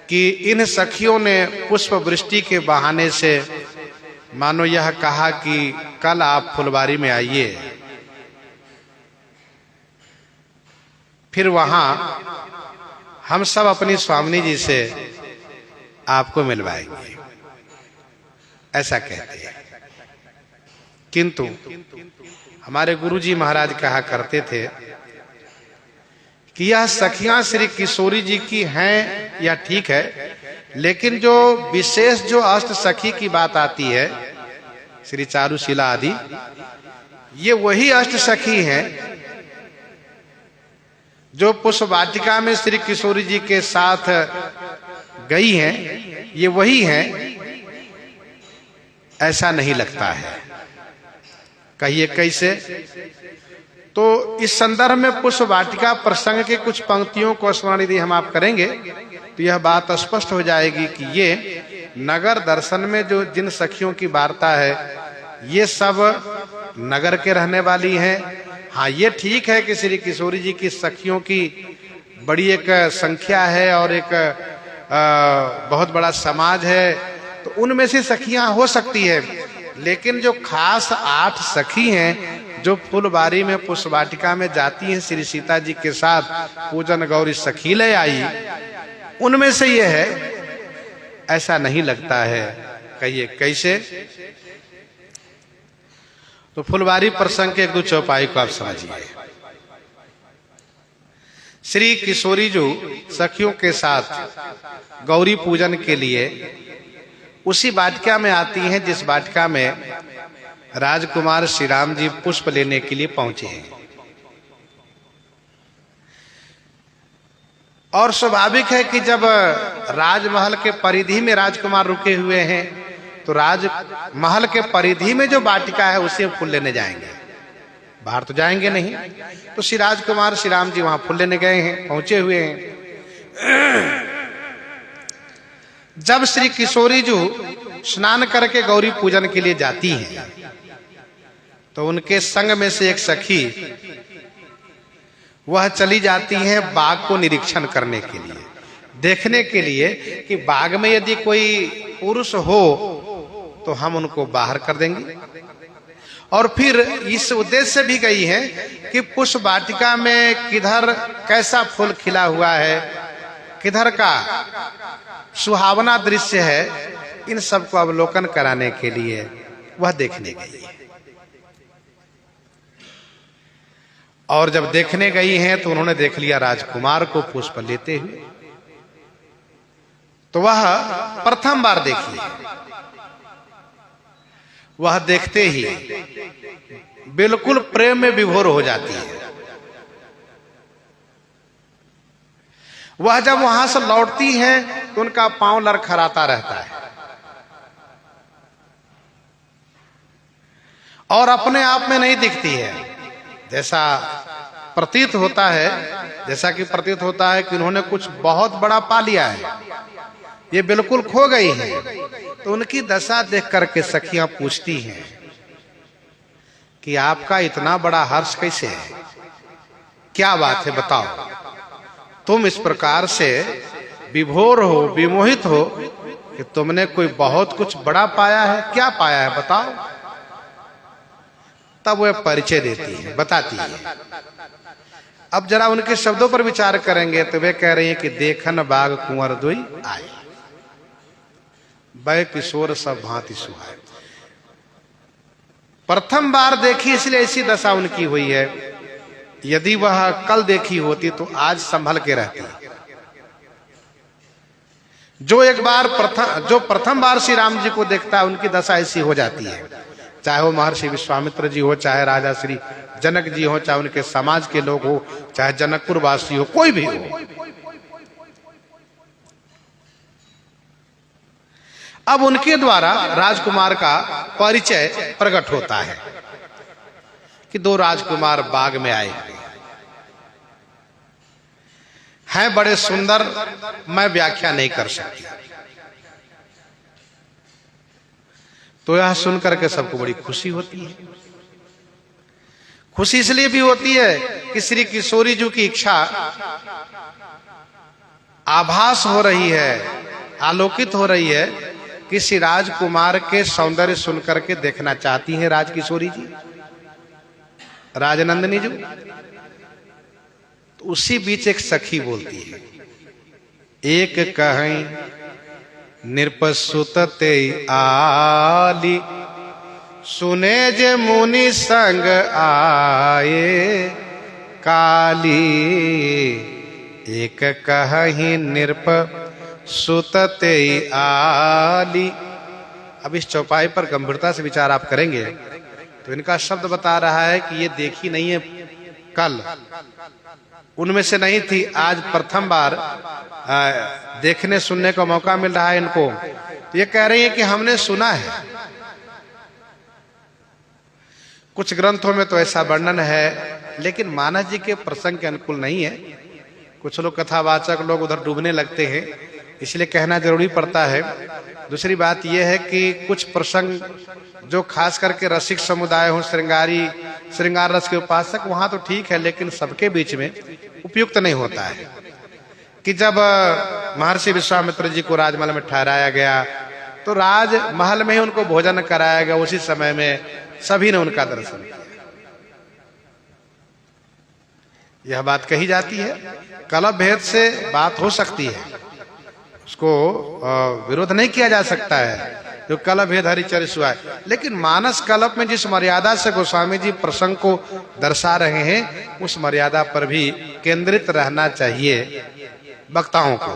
कि इन सखियों ने पुष्प वृष्टि के बहाने से मानो यह कहा कि कल आप फुलवारी में आइए, फिर वहां हम सब अपनी स्वामिनी जी से आपको मिलवाएंगे, ऐसा कहते हैं। किंतु हमारे गुरुजी महाराज कहा करते थे कि यह सखियां श्री किशोरी जी की हैं या ठीक है, लेकिन जो विशेष जो अष्ट सखी की बात आती है, श्री चारुशीला आदि, ये वही अष्ट सखी हैं जो पुष्प वाटिका में श्री किशोरी जी के साथ गई हैं, ये वही हैं, ऐसा नहीं लगता है। कहिए कैसे? तो इस संदर्भ में पुष्प वाटिका प्रसंग के कुछ पंक्तियों को स्मरण यदि हम आप करेंगे तो यह बात स्पष्ट हो जाएगी कि ये नगर दर्शन में जो जिन सखियों की वार्ता है, ये सब नगर के रहने वाली हैं। हाँ, ये ठीक है कि श्री किशोरी जी की सखियों की बड़ी एक संख्या है और एक बहुत बड़ा समाज है, तो उनमें से सखियां हो सकती है, लेकिन जो खास 8 सखी हैं जो फुलवारी में पुष्प वाटिका में जाती हैं श्री सीता जी के साथ, पूजन गौरी सखी ले आई, उनमें से ये है, ऐसा नहीं लगता है। कहिए कैसे? तो फुलवारी प्रसंग के 2 चौपाई को आप समझिए। श्री किशोरी जो सखियों के साथ गौरी पूजन के लिए उसी वाटिका में आती हैं जिस वाटिका में राजकुमार श्री राम जी पुष्प लेने के लिए पहुंचे हैं। और स्वाभाविक है कि जब राजमहल के परिधि में राजकुमार रुके हुए हैं तो राजमहल के परिधि में जो वाटिका है उसे फूल लेने जाएंगे, बाहर तो जाएंगे नहीं। तो श्री राजकुमार श्री राम जी वहां फूल लेने गए हैं, पहुंचे हुए हैं। जब श्री किशोरी जी स्नान करके गौरी पूजन के लिए जाती हैं तो उनके संग में से एक सखी वह चली जाती हैं बाग को निरीक्षण करने के लिए, देखने के लिए कि बाग में यदि कोई पुरुष हो तो हम उनको बाहर कर देंगे। और फिर इस उद्देश्य से भी गई हैं कि पुष्प वाटिका में किधर कैसा फूल खिला हुआ है, किधर का सुहावना दृश्य है, इन सब को अवलोकन कराने के लिए वह देखने गई है। और जब देखने गई हैं तो उन्होंने देख लिया राजकुमार को पुष्प लेते हुए, तो वह प्रथम बार देखी। वह देखते ही बिल्कुल प्रेम में विभोर हो जाती है। वह जब वहां से लौटती हैं तो उनका पांव लड़खड़ाता रहता है और अपने आप में नहीं दिखती है। जैसा प्रतीत होता है, जैसा कि प्रतीत होता है कि उन्होंने कुछ बहुत बड़ा पा लिया है, ये बिल्कुल खो गई है। तो उनकी दशा देख करके सखियां पूछती हैं कि आपका इतना बड़ा हर्ष कैसे है, क्या बात है, बताओ। तुम इस प्रकार से विभोर हो, विमोहित हो कि तुमने कोई बहुत कुछ बड़ा पाया है, क्या पाया है बताओ। तब वह परिचय देती है, बताती है। अब जरा उनके शब्दों पर विचार करेंगे तो वे कह रही हैं कि देखन बाग कुंवर दोई आए, बै किशोर सब भांति सुहाए। प्रथम बार देखी इसलिए ऐसी दशा उनकी हुई है, यदि वह कल देखी होती तो आज संभल के रहती। जो प्रथम बार श्री राम जी को देखता है उनकी दशा ऐसी हो जाती है, चाहे वो महर्षि विश्वामित्र जी हो, चाहे राजा श्री जनक जी हो, चाहे उनके समाज के लोग हो, चाहे जनकपुर वासी हो, कोई भी हो। अब उनके द्वारा राजकुमार का परिचय प्रकट होता है कि 2 राजकुमार बाग में आए हैं, बड़े सुंदर, मैं व्याख्या नहीं कर सकती। तो यह सुनकर के सबको बड़ी खुशी होती है। खुशी इसलिए भी होती है कि श्री किशोरी जी की इच्छा आभास हो रही है, आलोकित हो रही है कि श्री राजकुमार के सौंदर्य सुनकर के देखना चाहती हैं राज किशोरी जी, राजनंदिनी जी। तो उसी बीच एक सखी बोलती है, एक कहीं निरपसुत ते आली, सुने जे मुनि संग आए काली। एक कहीं निरप सुत ते आली। अब इस चौपाई पर गंभीरता से विचार आप करेंगे तो इनका शब्द बता रहा है कि ये देखी नहीं है कल, उनमें से नहीं थी, आज प्रथम बार देखने सुनने का मौका मिल रहा है इनको। तो ये कह रही है कि हमने सुना है। कुछ ग्रंथों में तो ऐसा वर्णन है, लेकिन मानस जी के प्रसंग के अनुकूल नहीं है। कुछ लोग कथावाचक लोग उधर डूबने लगते हैं, इसलिए कहना जरूरी पड़ता है। दूसरी बात यह है कि कुछ प्रसंग जो खास करके रसिक समुदाय हो, श्रृंगार रस के उपासक, वहां तो ठीक है, लेकिन सबके बीच में उपयुक्त नहीं होता है। कि जब महर्षि विश्वामित्र जी को राजमहल में ठहराया गया तो राजमहल में ही उनको भोजन कराया गया, उसी समय में सभी ने उनका दर्शन किया। यह बात कही जाती है। कलप भेद से बात हो सकती है, उसको विरोध नहीं किया जा सकता है, जो कलप भेद हरिचर्य सुहा है। लेकिन मानस कलप में जिस मर्यादा से गोस्वामी जी प्रसंग को दर्शा रहे हैं, उस मर्यादा पर भी केंद्रित रहना चाहिए वक्ताओं को।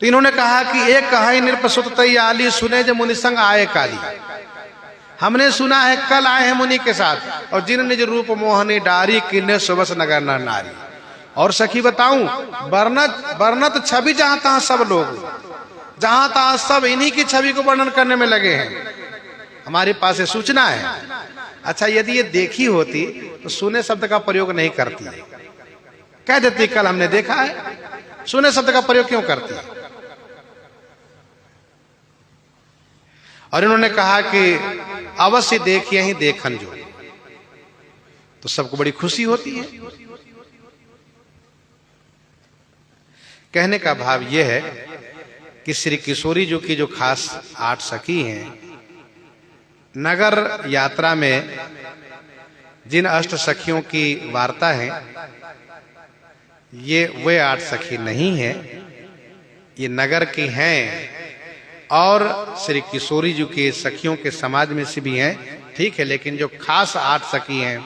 तो इन्होंने कहा कि एक कहाई निरपसुत आली, सुने जो मुनि संग आए काली। हमने सुना है कल आए हैं मुनि के साथ, और जिन निज रूप मोहनी डारी, किन्ने सुबस नगर नर नारी। और सखी बताऊं, वर्णत छवि जहां तहां सब लोग, जहां तहां सब इन्हीं की छवि को वर्णन करने में लगे हैं। हमारे पास ये सूचना है। अच्छा, यदि ये देखी होती तो सुने शब्द का प्रयोग नहीं करती है, कह देती कल हमने देखा है। सुने शब्द का प्रयोग क्यों करती है? और इन्होंने कहा कि अवश्य देखिए ही देखन जो, तो सबको बड़ी खुशी होती है। कहने का भाव यह है कि श्री किशोरी जी की जो खास 8 सखी हैं, नगर यात्रा में जिन 8 सखियों की वार्ता है, ये वे 8 सखी नहीं है, ये नगर की हैं और श्री किशोरी जी के सखियों के समाज में से भी हैं, ठीक है। लेकिन जो खास 8 सखी हैं,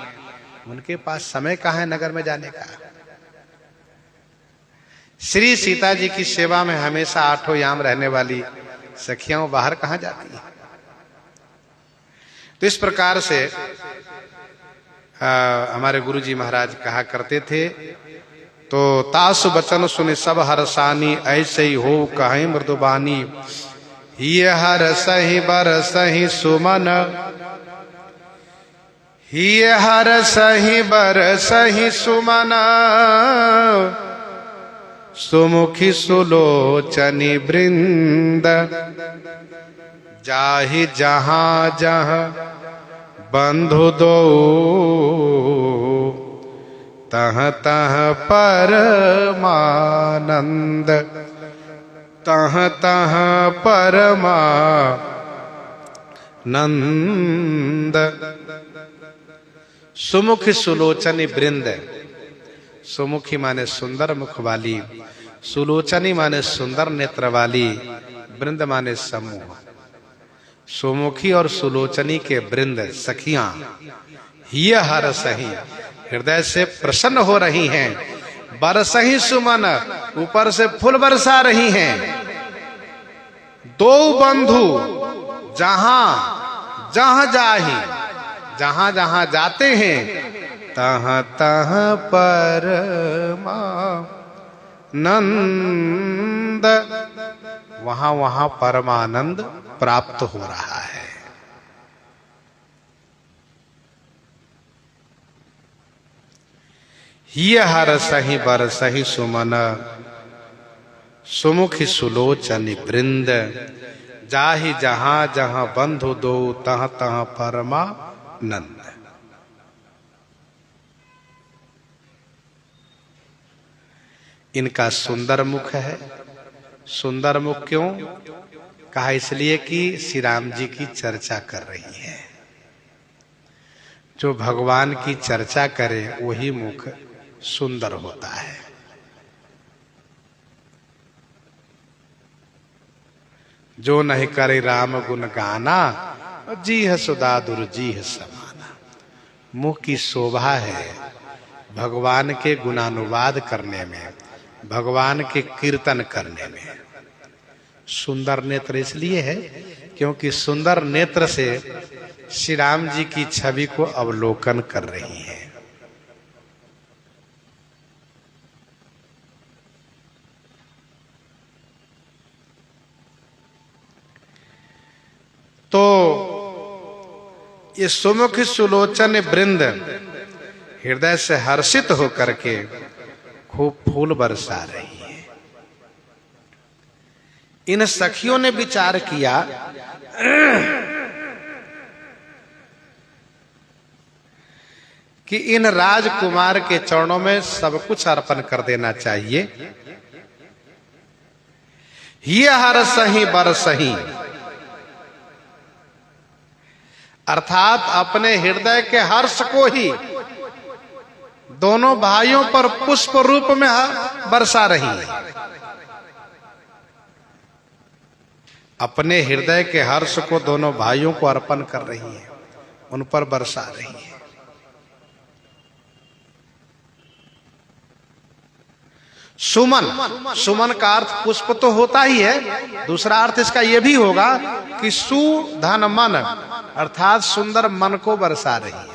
उनके पास समय कहाँ है नगर में जाने का। श्री सीता जी की सेवा में हमेशा 8 याम रहने वाली सखियां बाहर कहाँ जाती हैं। तो इस प्रकार से हमारे गुरुजी महाराज कहा करते थे, तो तासु बचन सुनि सब हरसानी, ऐसे ही हो कहीं मृदुबानी। ये हर सही बर सही सुमन, ये हर सही बर सही सुमन, सुमुखी सुलोचनी वृंद। जाहि जहां जहां बंधु दो, तह तह परमानंद, तह तह परमानंद। सुमुखी सुलोचनी वृंद, सुमुखी माने सुंदर मुख वाली, सुलोचनी माने सुंदर नेत्र वाली, वृंद माने समूह। सुमुखी और सुलोचनी के वृंद सखियां ही हर सही हृदय से प्रसन्न हो रही हैं, बरसही सुमन ऊपर से फूल बरसा रही हैं। 2 बंधु जहां जहां जाही, जहां जहां जाते हैं, तह तह परमानंद, वहां वहां परमानंद प्राप्त हो रहा है। ही हर सही बर सही सुमन, सुमुखी सुलोचनी वृंद। जाहि जहां जहां बंधु दो, तह तह परमानंद। इनका सुंदर मुख है। सुंदर मुख क्यों कहा? इसलिए कि श्री राम जी की चर्चा कर रही है। जो भगवान की चर्चा करे वही मुख सुंदर होता है। जो नहीं करे राम गुण गाना, जी है सुधा दुर्जी है समाना। मुख की शोभा है भगवान के गुणानुवाद करने में, भगवान के कीर्तन करने में। सुंदर नेत्र इसलिए है क्योंकि सुंदर नेत्र से श्री राम जी की छवि को अवलोकन कर रही है। तो ये सुमुख सुलोचन वृंद हृदय से हर्षित होकर के खूब फूल बरसा रही है। इन सखियों ने विचार किया कि इन राजकुमार के चरणों में सब कुछ अर्पण कर देना चाहिए। ये हर सही बर सही, अर्थात अपने हृदय के हर्ष को ही दोनों भाइयों पर पुष्प रूप में बरसा रही है। अपने हृदय के हर्ष को दोनों भाइयों को अर्पण कर रही है, उन पर बरसा रही है। सुमन, सुमन का अर्थ पुष्प तो होता ही है, दूसरा अर्थ इसका यह भी होगा कि सुधन मन, अर्थात सुंदर मन को बरसा रही है।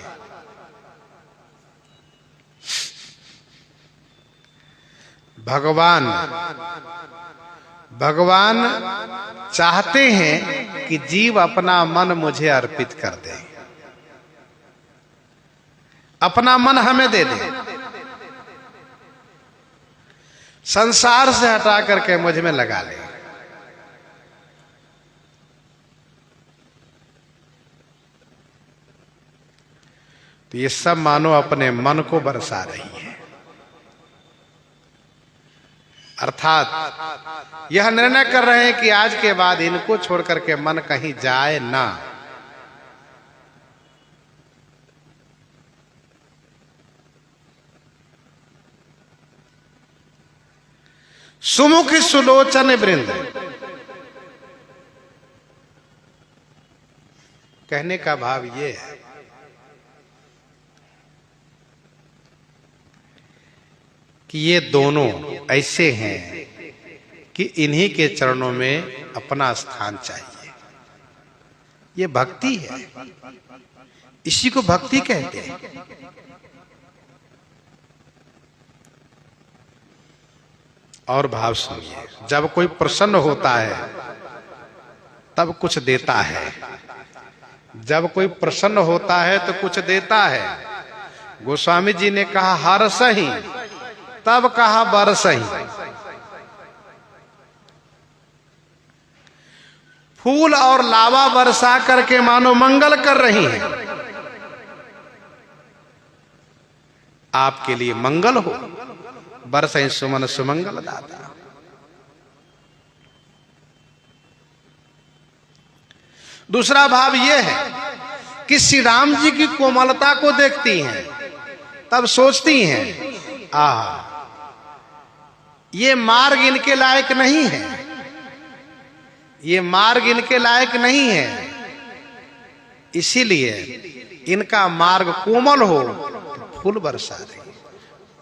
भगवान चाहते हैं कि जीव अपना मन मुझे अर्पित कर दे, अपना मन हमें दे दे, संसार से हटा करके मुझ में लगा ले। तो ये सब मानो अपने मन को बरसा रही है, अर्थात यह निर्णय कर रहे हैं कि आज के बाद इनको छोड़ करके मन कहीं जाए ना। सुमुख सुलोचन वृंद, कहने का भाव ये है कि ये दोनों ऐसे हैं कि इन्हीं के चरणों में अपना स्थान चाहिए। ये भक्ति है, इसी को भक्ति कहते हैं। और भाव सुनिए, जब कोई प्रसन्न होता है तब कुछ देता है, जब कोई प्रसन्न होता है तो कुछ देता है। गोस्वामी जी ने कहा हर सही, तब कहा बर सही। फूल और लावा बरसा करके मानो मंगल कर रही हैं। आपके लिए मंगल हो, बरसई सुमन सुमंगल दाता। दूसरा भाव यह है कि श्री राम जी की कोमलता को देखती हैं, तब सोचती हैं ये मार्ग इनके लायक नहीं है, ये मार्ग इनके लायक नहीं है, इसीलिए इनका मार्ग कोमल हो तो फूल बरसा रही है,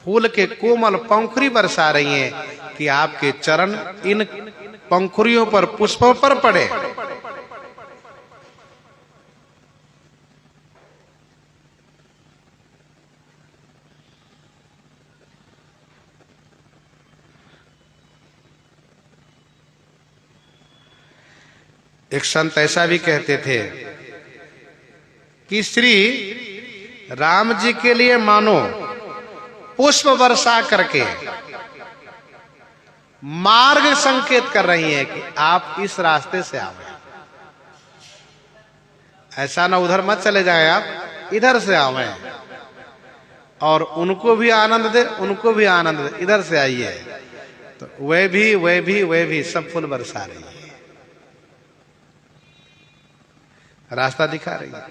फूल के कोमल पंखुरी बरसा रही हैं कि आपके चरण इन पंखुरियों पर, पुष्पों पर पड़े। एक संत ऐसा भी कहते थे कि श्री राम जी के लिए मानो पुष्प बरसा करके मार्ग संकेत कर रही है कि आप इस रास्ते से आओ, ऐसा ना उधर मत चले जाएं, आप इधर से आओ और उनको भी आनंद दे, उनको भी आनंद दे, इधर से आइए। तो वे भी सब फूल बरसा रही है, रास्ता दिखा रही है।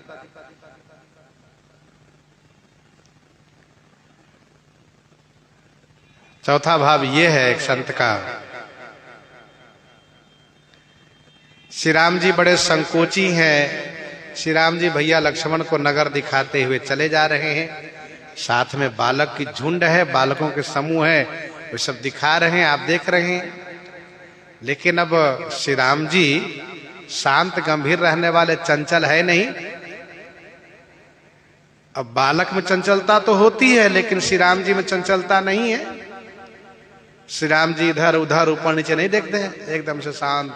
चौथा भाव ये है एक संत का, श्री राम जी बड़े संकोची हैं। श्री राम जी भैया लक्ष्मण को नगर दिखाते हुए चले जा रहे हैं, साथ में बालक की झुंड है, बालकों के समूह है, वो सब दिखा रहे हैं, आप देख रहे हैं। लेकिन अब श्री राम जी शांत गंभीर रहने वाले, चंचल है नहीं। अब बालक में चंचलता तो होती है, लेकिन श्री राम जी में चंचलता नहीं है। श्री राम जी इधर उधर ऊपर नीचे नहीं देखते हैं, एकदम से शांत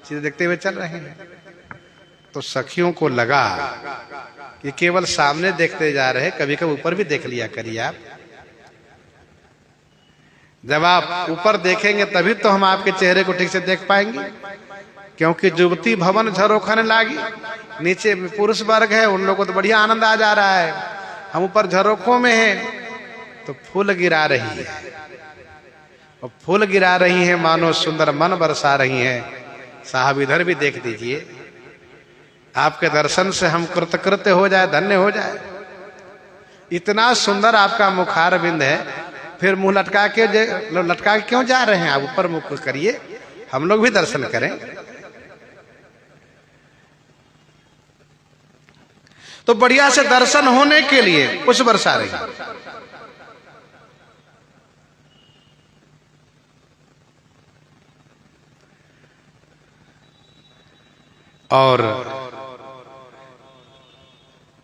चीजें देखते हुए चल रहे हैं। तो सखियों को लगा कि केवल सामने देखते जा रहे, कभी कभी ऊपर भी देख लिया करिए आप। जब आप ऊपर देखेंगे तभी तो हम आपके चेहरे को ठीक से देख पाएंगे, क्योंकि जुबती भवन झरोखने लागी, नीचे पुरुष वर्ग है, उन लोगों को तो बढ़िया आनंद आ जा रहा है, हम ऊपर झरोखों में हैं। तो फूल गिरा रही है, और फूल गिरा रही है मानो सुंदर मन बरसा रही हैं। साहब इधर भी देख दीजिए, आपके दर्शन से हम कृतकृत्य हो जाए, धन्य हो जाए। इतना सुंदर आपका मुखारविंद है, फिर मुंह लटका के क्यों जा रहे हैं? आप ऊपर मुख करिए, हम लोग भी दर्शन करें। तो बढ़िया से दर्शन होने के लिए कुछ बरसा रही है। और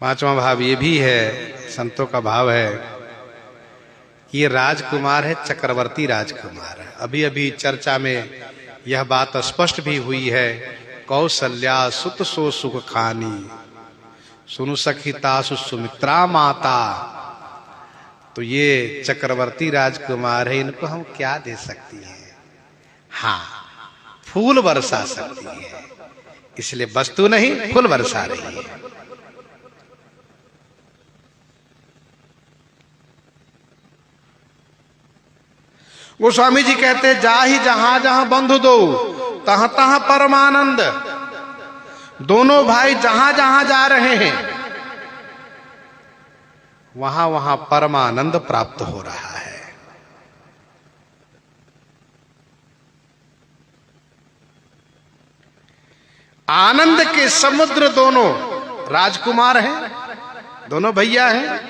पांचवा भाव ये भी है, संतों का भाव है कि ये राजकुमार है, चक्रवर्ती राजकुमार है। अभी अभी चर्चा में यह बात स्पष्ट भी हुई है, कौसल्या सुत सो सुख खानी, सुनु सखिता सुमित्रा माता। तो ये चक्रवर्ती राजकुमार है, इनको हम क्या दे सकती हैं? हाँ, फूल बरसा सकती है, इसलिए वस्तु नहीं फूल बरसा रही है। गोस्वामी जी कहते, जाहि जहां जहां बंधु दो तहां तहां परमानंद। दोनों भाई जहां जहां जा रहे हैं वहां वहां परमानंद प्राप्त हो रहा है। आनंद के समुद्र दोनों राजकुमार हैं, दोनों भैया हैं,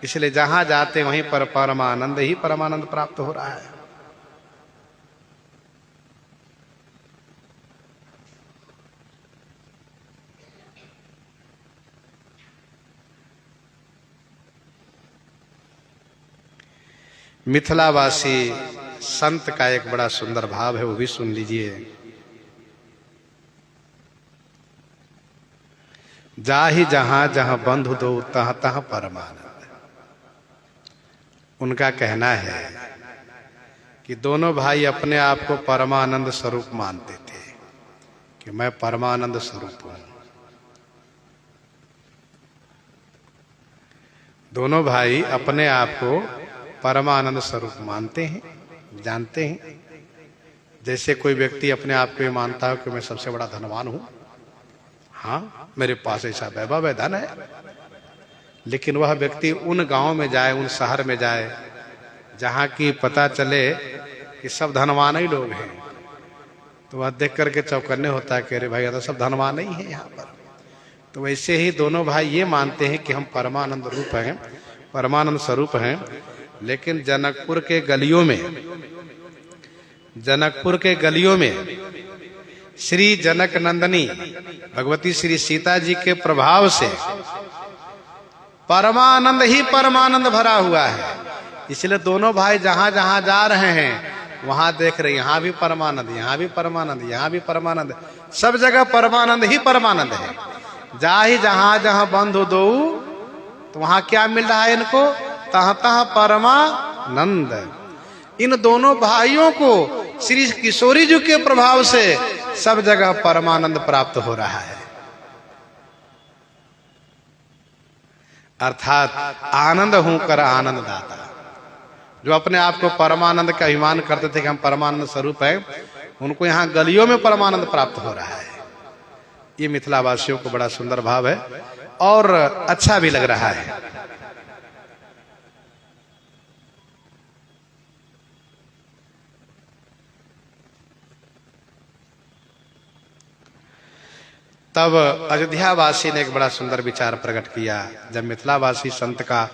इसलिए जहां जाते वहीं पर परमानंद ही परमानंद प्राप्त हो रहा है। मिथिलावासी संत का एक बड़ा सुंदर भाव है, वो भी सुन लीजिए। जाहि जहां जहां बंधु दो तहां तहां परमानंद। उनका कहना है कि दोनों भाई अपने आप को परमानंद स्वरूप मानते थे, कि मैं परमानंद स्वरूप हूं। दोनों भाई अपने आप को परमानंद स्वरूप मानते हैं, जानते हैं। जैसे कोई व्यक्ति अपने आप को मानता है कि मैं सबसे बड़ा धनवान हूं, हाँ मेरे पास ऐसा वैभव है, धन है, लेकिन वह व्यक्ति उन गांव में जाए, उन शहर में जाए जहां की पता चले कि सब धनवान ही लोग हैं, तो वह देख करके चौकन्ने होता है कि अरे भाई तो सब धनवान ही है यहाँ पर। तो वैसे ही दोनों भाई ये मानते हैं कि हम परमानंद रूप हैं, परमानंद स्वरूप हैं। लेकिन जनकपुर के गलियों में श्री जनक नंदनी भगवती श्री सीता जी के प्रभाव से परमानंद ही परमानंद भरा हुआ है। इसलिए दोनों भाई जहां जहां जा रहे हैं वहां देख रहे, यहां भी परमानंद, यहां भी परमानंद, यहां भी परमानंद, सब जगह परमानंद ही परमानंद है। जाहि जहां जहां बंधु दो, तो वहां क्या मिल रहा है इनको? तहां तहां परमानंद। इन दोनों भाइयों को श्री किशोरी जी के प्रभाव से सब जगह परमानंद प्राप्त हो रहा है। अर्थात आनंद हूं कर आनंद दाता, जो अपने आप को परमानंद का अभिमान करते थे कि हम परमानंद स्वरूप है, उनको यहाँ गलियों में परमानंद प्राप्त हो रहा है। ये मिथिला वासियों को बड़ा सुंदर भाव है और अच्छा भी लग रहा है। तब अयोध्यावासी ने एक बड़ा सुंदर विचार प्रकट किया। जब मिथिलावासी संत का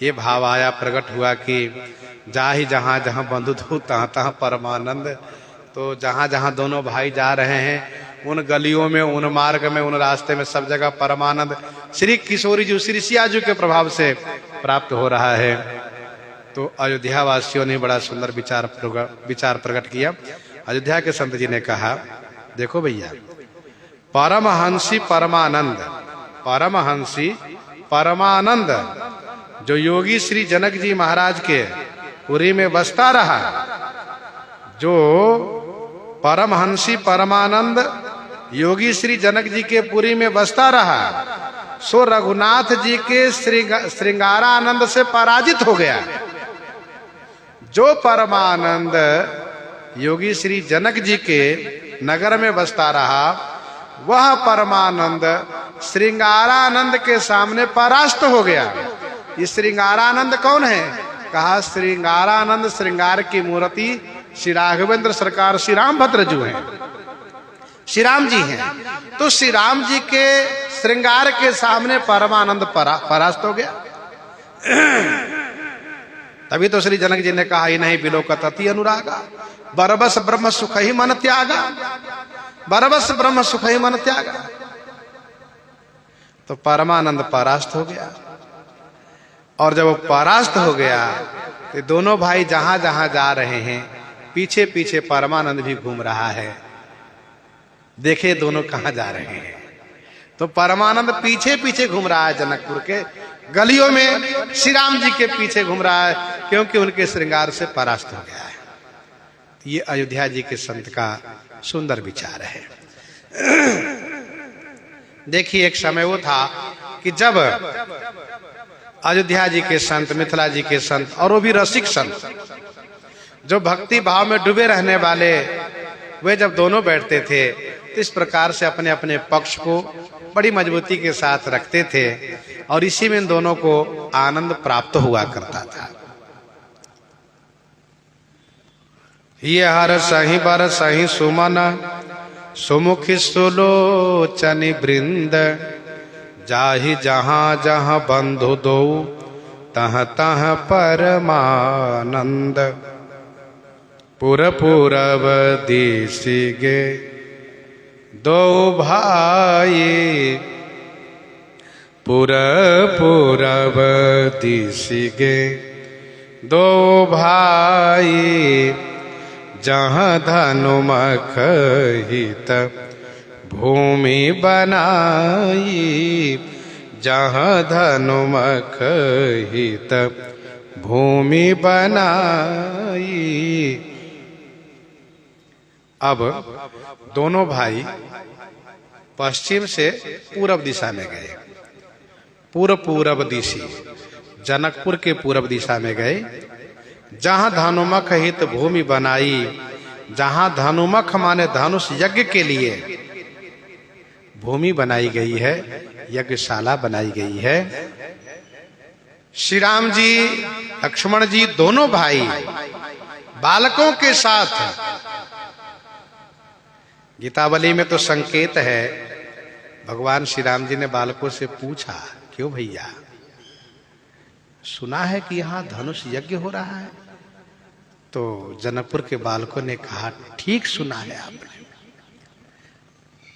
ये भाव आया, प्रकट हुआ कि जाहि जहां जहां बंधु धू तहां तहां परमानंद, तो जहां जहां दोनों भाई जा रहे हैं उन गलियों में, उन मार्ग में, उन रास्ते में सब जगह परमानंद श्री किशोरी जी, श्री सियाजू के प्रभाव से प्राप्त हो रहा है। तो अयोध्या वासियों ने बड़ा सुंदर विचार प्रकट किया। अयोध्या के संत जी ने कहा, देखो भैया, परमहंसी परमानंद, परमहंसी परमानंद जो योगी श्री जनक जी महाराज के पुरी में बसता रहा, जो परमहंसी परमानंद योगी श्री जनक जी के पुरी में बसता रहा, सो रघुनाथ जी के श्रृंगारानंद से पराजित हो गया। जो परमानंद योगी श्री जनक जी के नगर में बसता रहा, वह परमानंद श्रृंगारानंद के सामने परास्त हो गया। ये श्रृंगारानंद कौन है? कहा, श्रृंगारानंद श्रृंगार की मूर्ति श्री राघवेंद्र सरकार श्री रामभद्र जी हैं, श्री राम जी हैं। तो श्री राम जी के श्रृंगार के सामने परमानंद परास्त हो गया। तभी तो श्री जनक जी ने कहा, ही नहीं बिलोकत अति अनुरागा, बरबस ब्रह्म सुख ही मन त्यागा, बरबस ब्रह्म सुख ही मन त्यागा। तो परमानंद परास्त हो गया। और जब वो परास्त हो गया तो दोनों भाई जहां जहां जा रहे हैं, पीछे पीछे परमानंद भी घूम रहा है। देखे दोनों कहां जा रहे हैं। तो परमानंद पीछे पीछे घूम रहा है, जनकपुर के गलियों में श्री राम जी के पीछे घूम रहा है, क्योंकि उनके श्रृंगार से परास्त हो गया है। ये अयोध्या जी के संत का सुंदर विचार है। देखिए, एक समय वो था कि जब अयोध्या जी के संत, मिथिला जी के संत, और वो भी रसिक संत, जो भक्ति भाव में डूबे रहने वाले, वे जब दोनों बैठते थे तो इस प्रकार से अपने अपने पक्ष को बड़ी मजबूती के साथ रखते थे, और इसी में दोनों को आनंद प्राप्त हुआ करता था। ये हर सही बर सही सुमन, सुमुखी सुलोचनी वृंद, जाहि जहां जहां बंधु दो, तह तह परमानंद। पुर पूरब दिशिगे दो भाई, पुर पूरब दिशिगे दो भाई, जहाँ धनुमख हित भूमि बनाई, जहाँ धनुमख हित भूमि बनाई। अब दोनों भाई पश्चिम से पूरब दिशा में गए। पूरब दिशी, जनकपुर के पूरब दिशा में गए, जहां धनुमख हित भूमि बनाई। जहां धनुमख माने धनुष यज्ञ के लिए भूमि बनाई गई है, यज्ञशाला बनाई गई है। श्री राम जी, लक्ष्मण जी, दोनों भाई बालकों के साथ, गीतावली में तो संकेत है, भगवान श्री राम जी ने बालकों से पूछा, क्यों भैया, सुना है कि यहां धनुष यज्ञ हो रहा है? तो जनकपुर के बालकों ने कहा, ठीक सुना है आपने,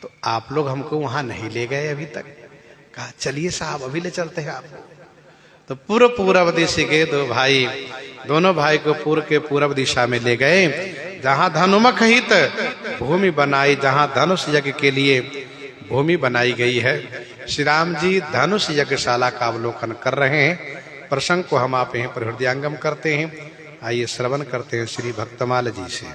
तो आप लोग हमको वहां नहीं ले गए अभी तक। कहा, चलिए साहब, अभी ले चलते हैं आपको। तो पूरब दिशा के दो भाई, दोनों भाई को पूर्व के पूरब दिशा में ले गए, जहां धनुमख हित भूमि बनाई, जहां धनुष यज्ञ के लिए भूमि बनाई गई है। श्री राम जी धनुष यज्ञशाला का अवलोकन कर रहे हैं। प्रसंग को हम आप यहीं पर हृदयंगम करते हैं। आइए श्रवण करते हैं श्री भक्तमाल जी से।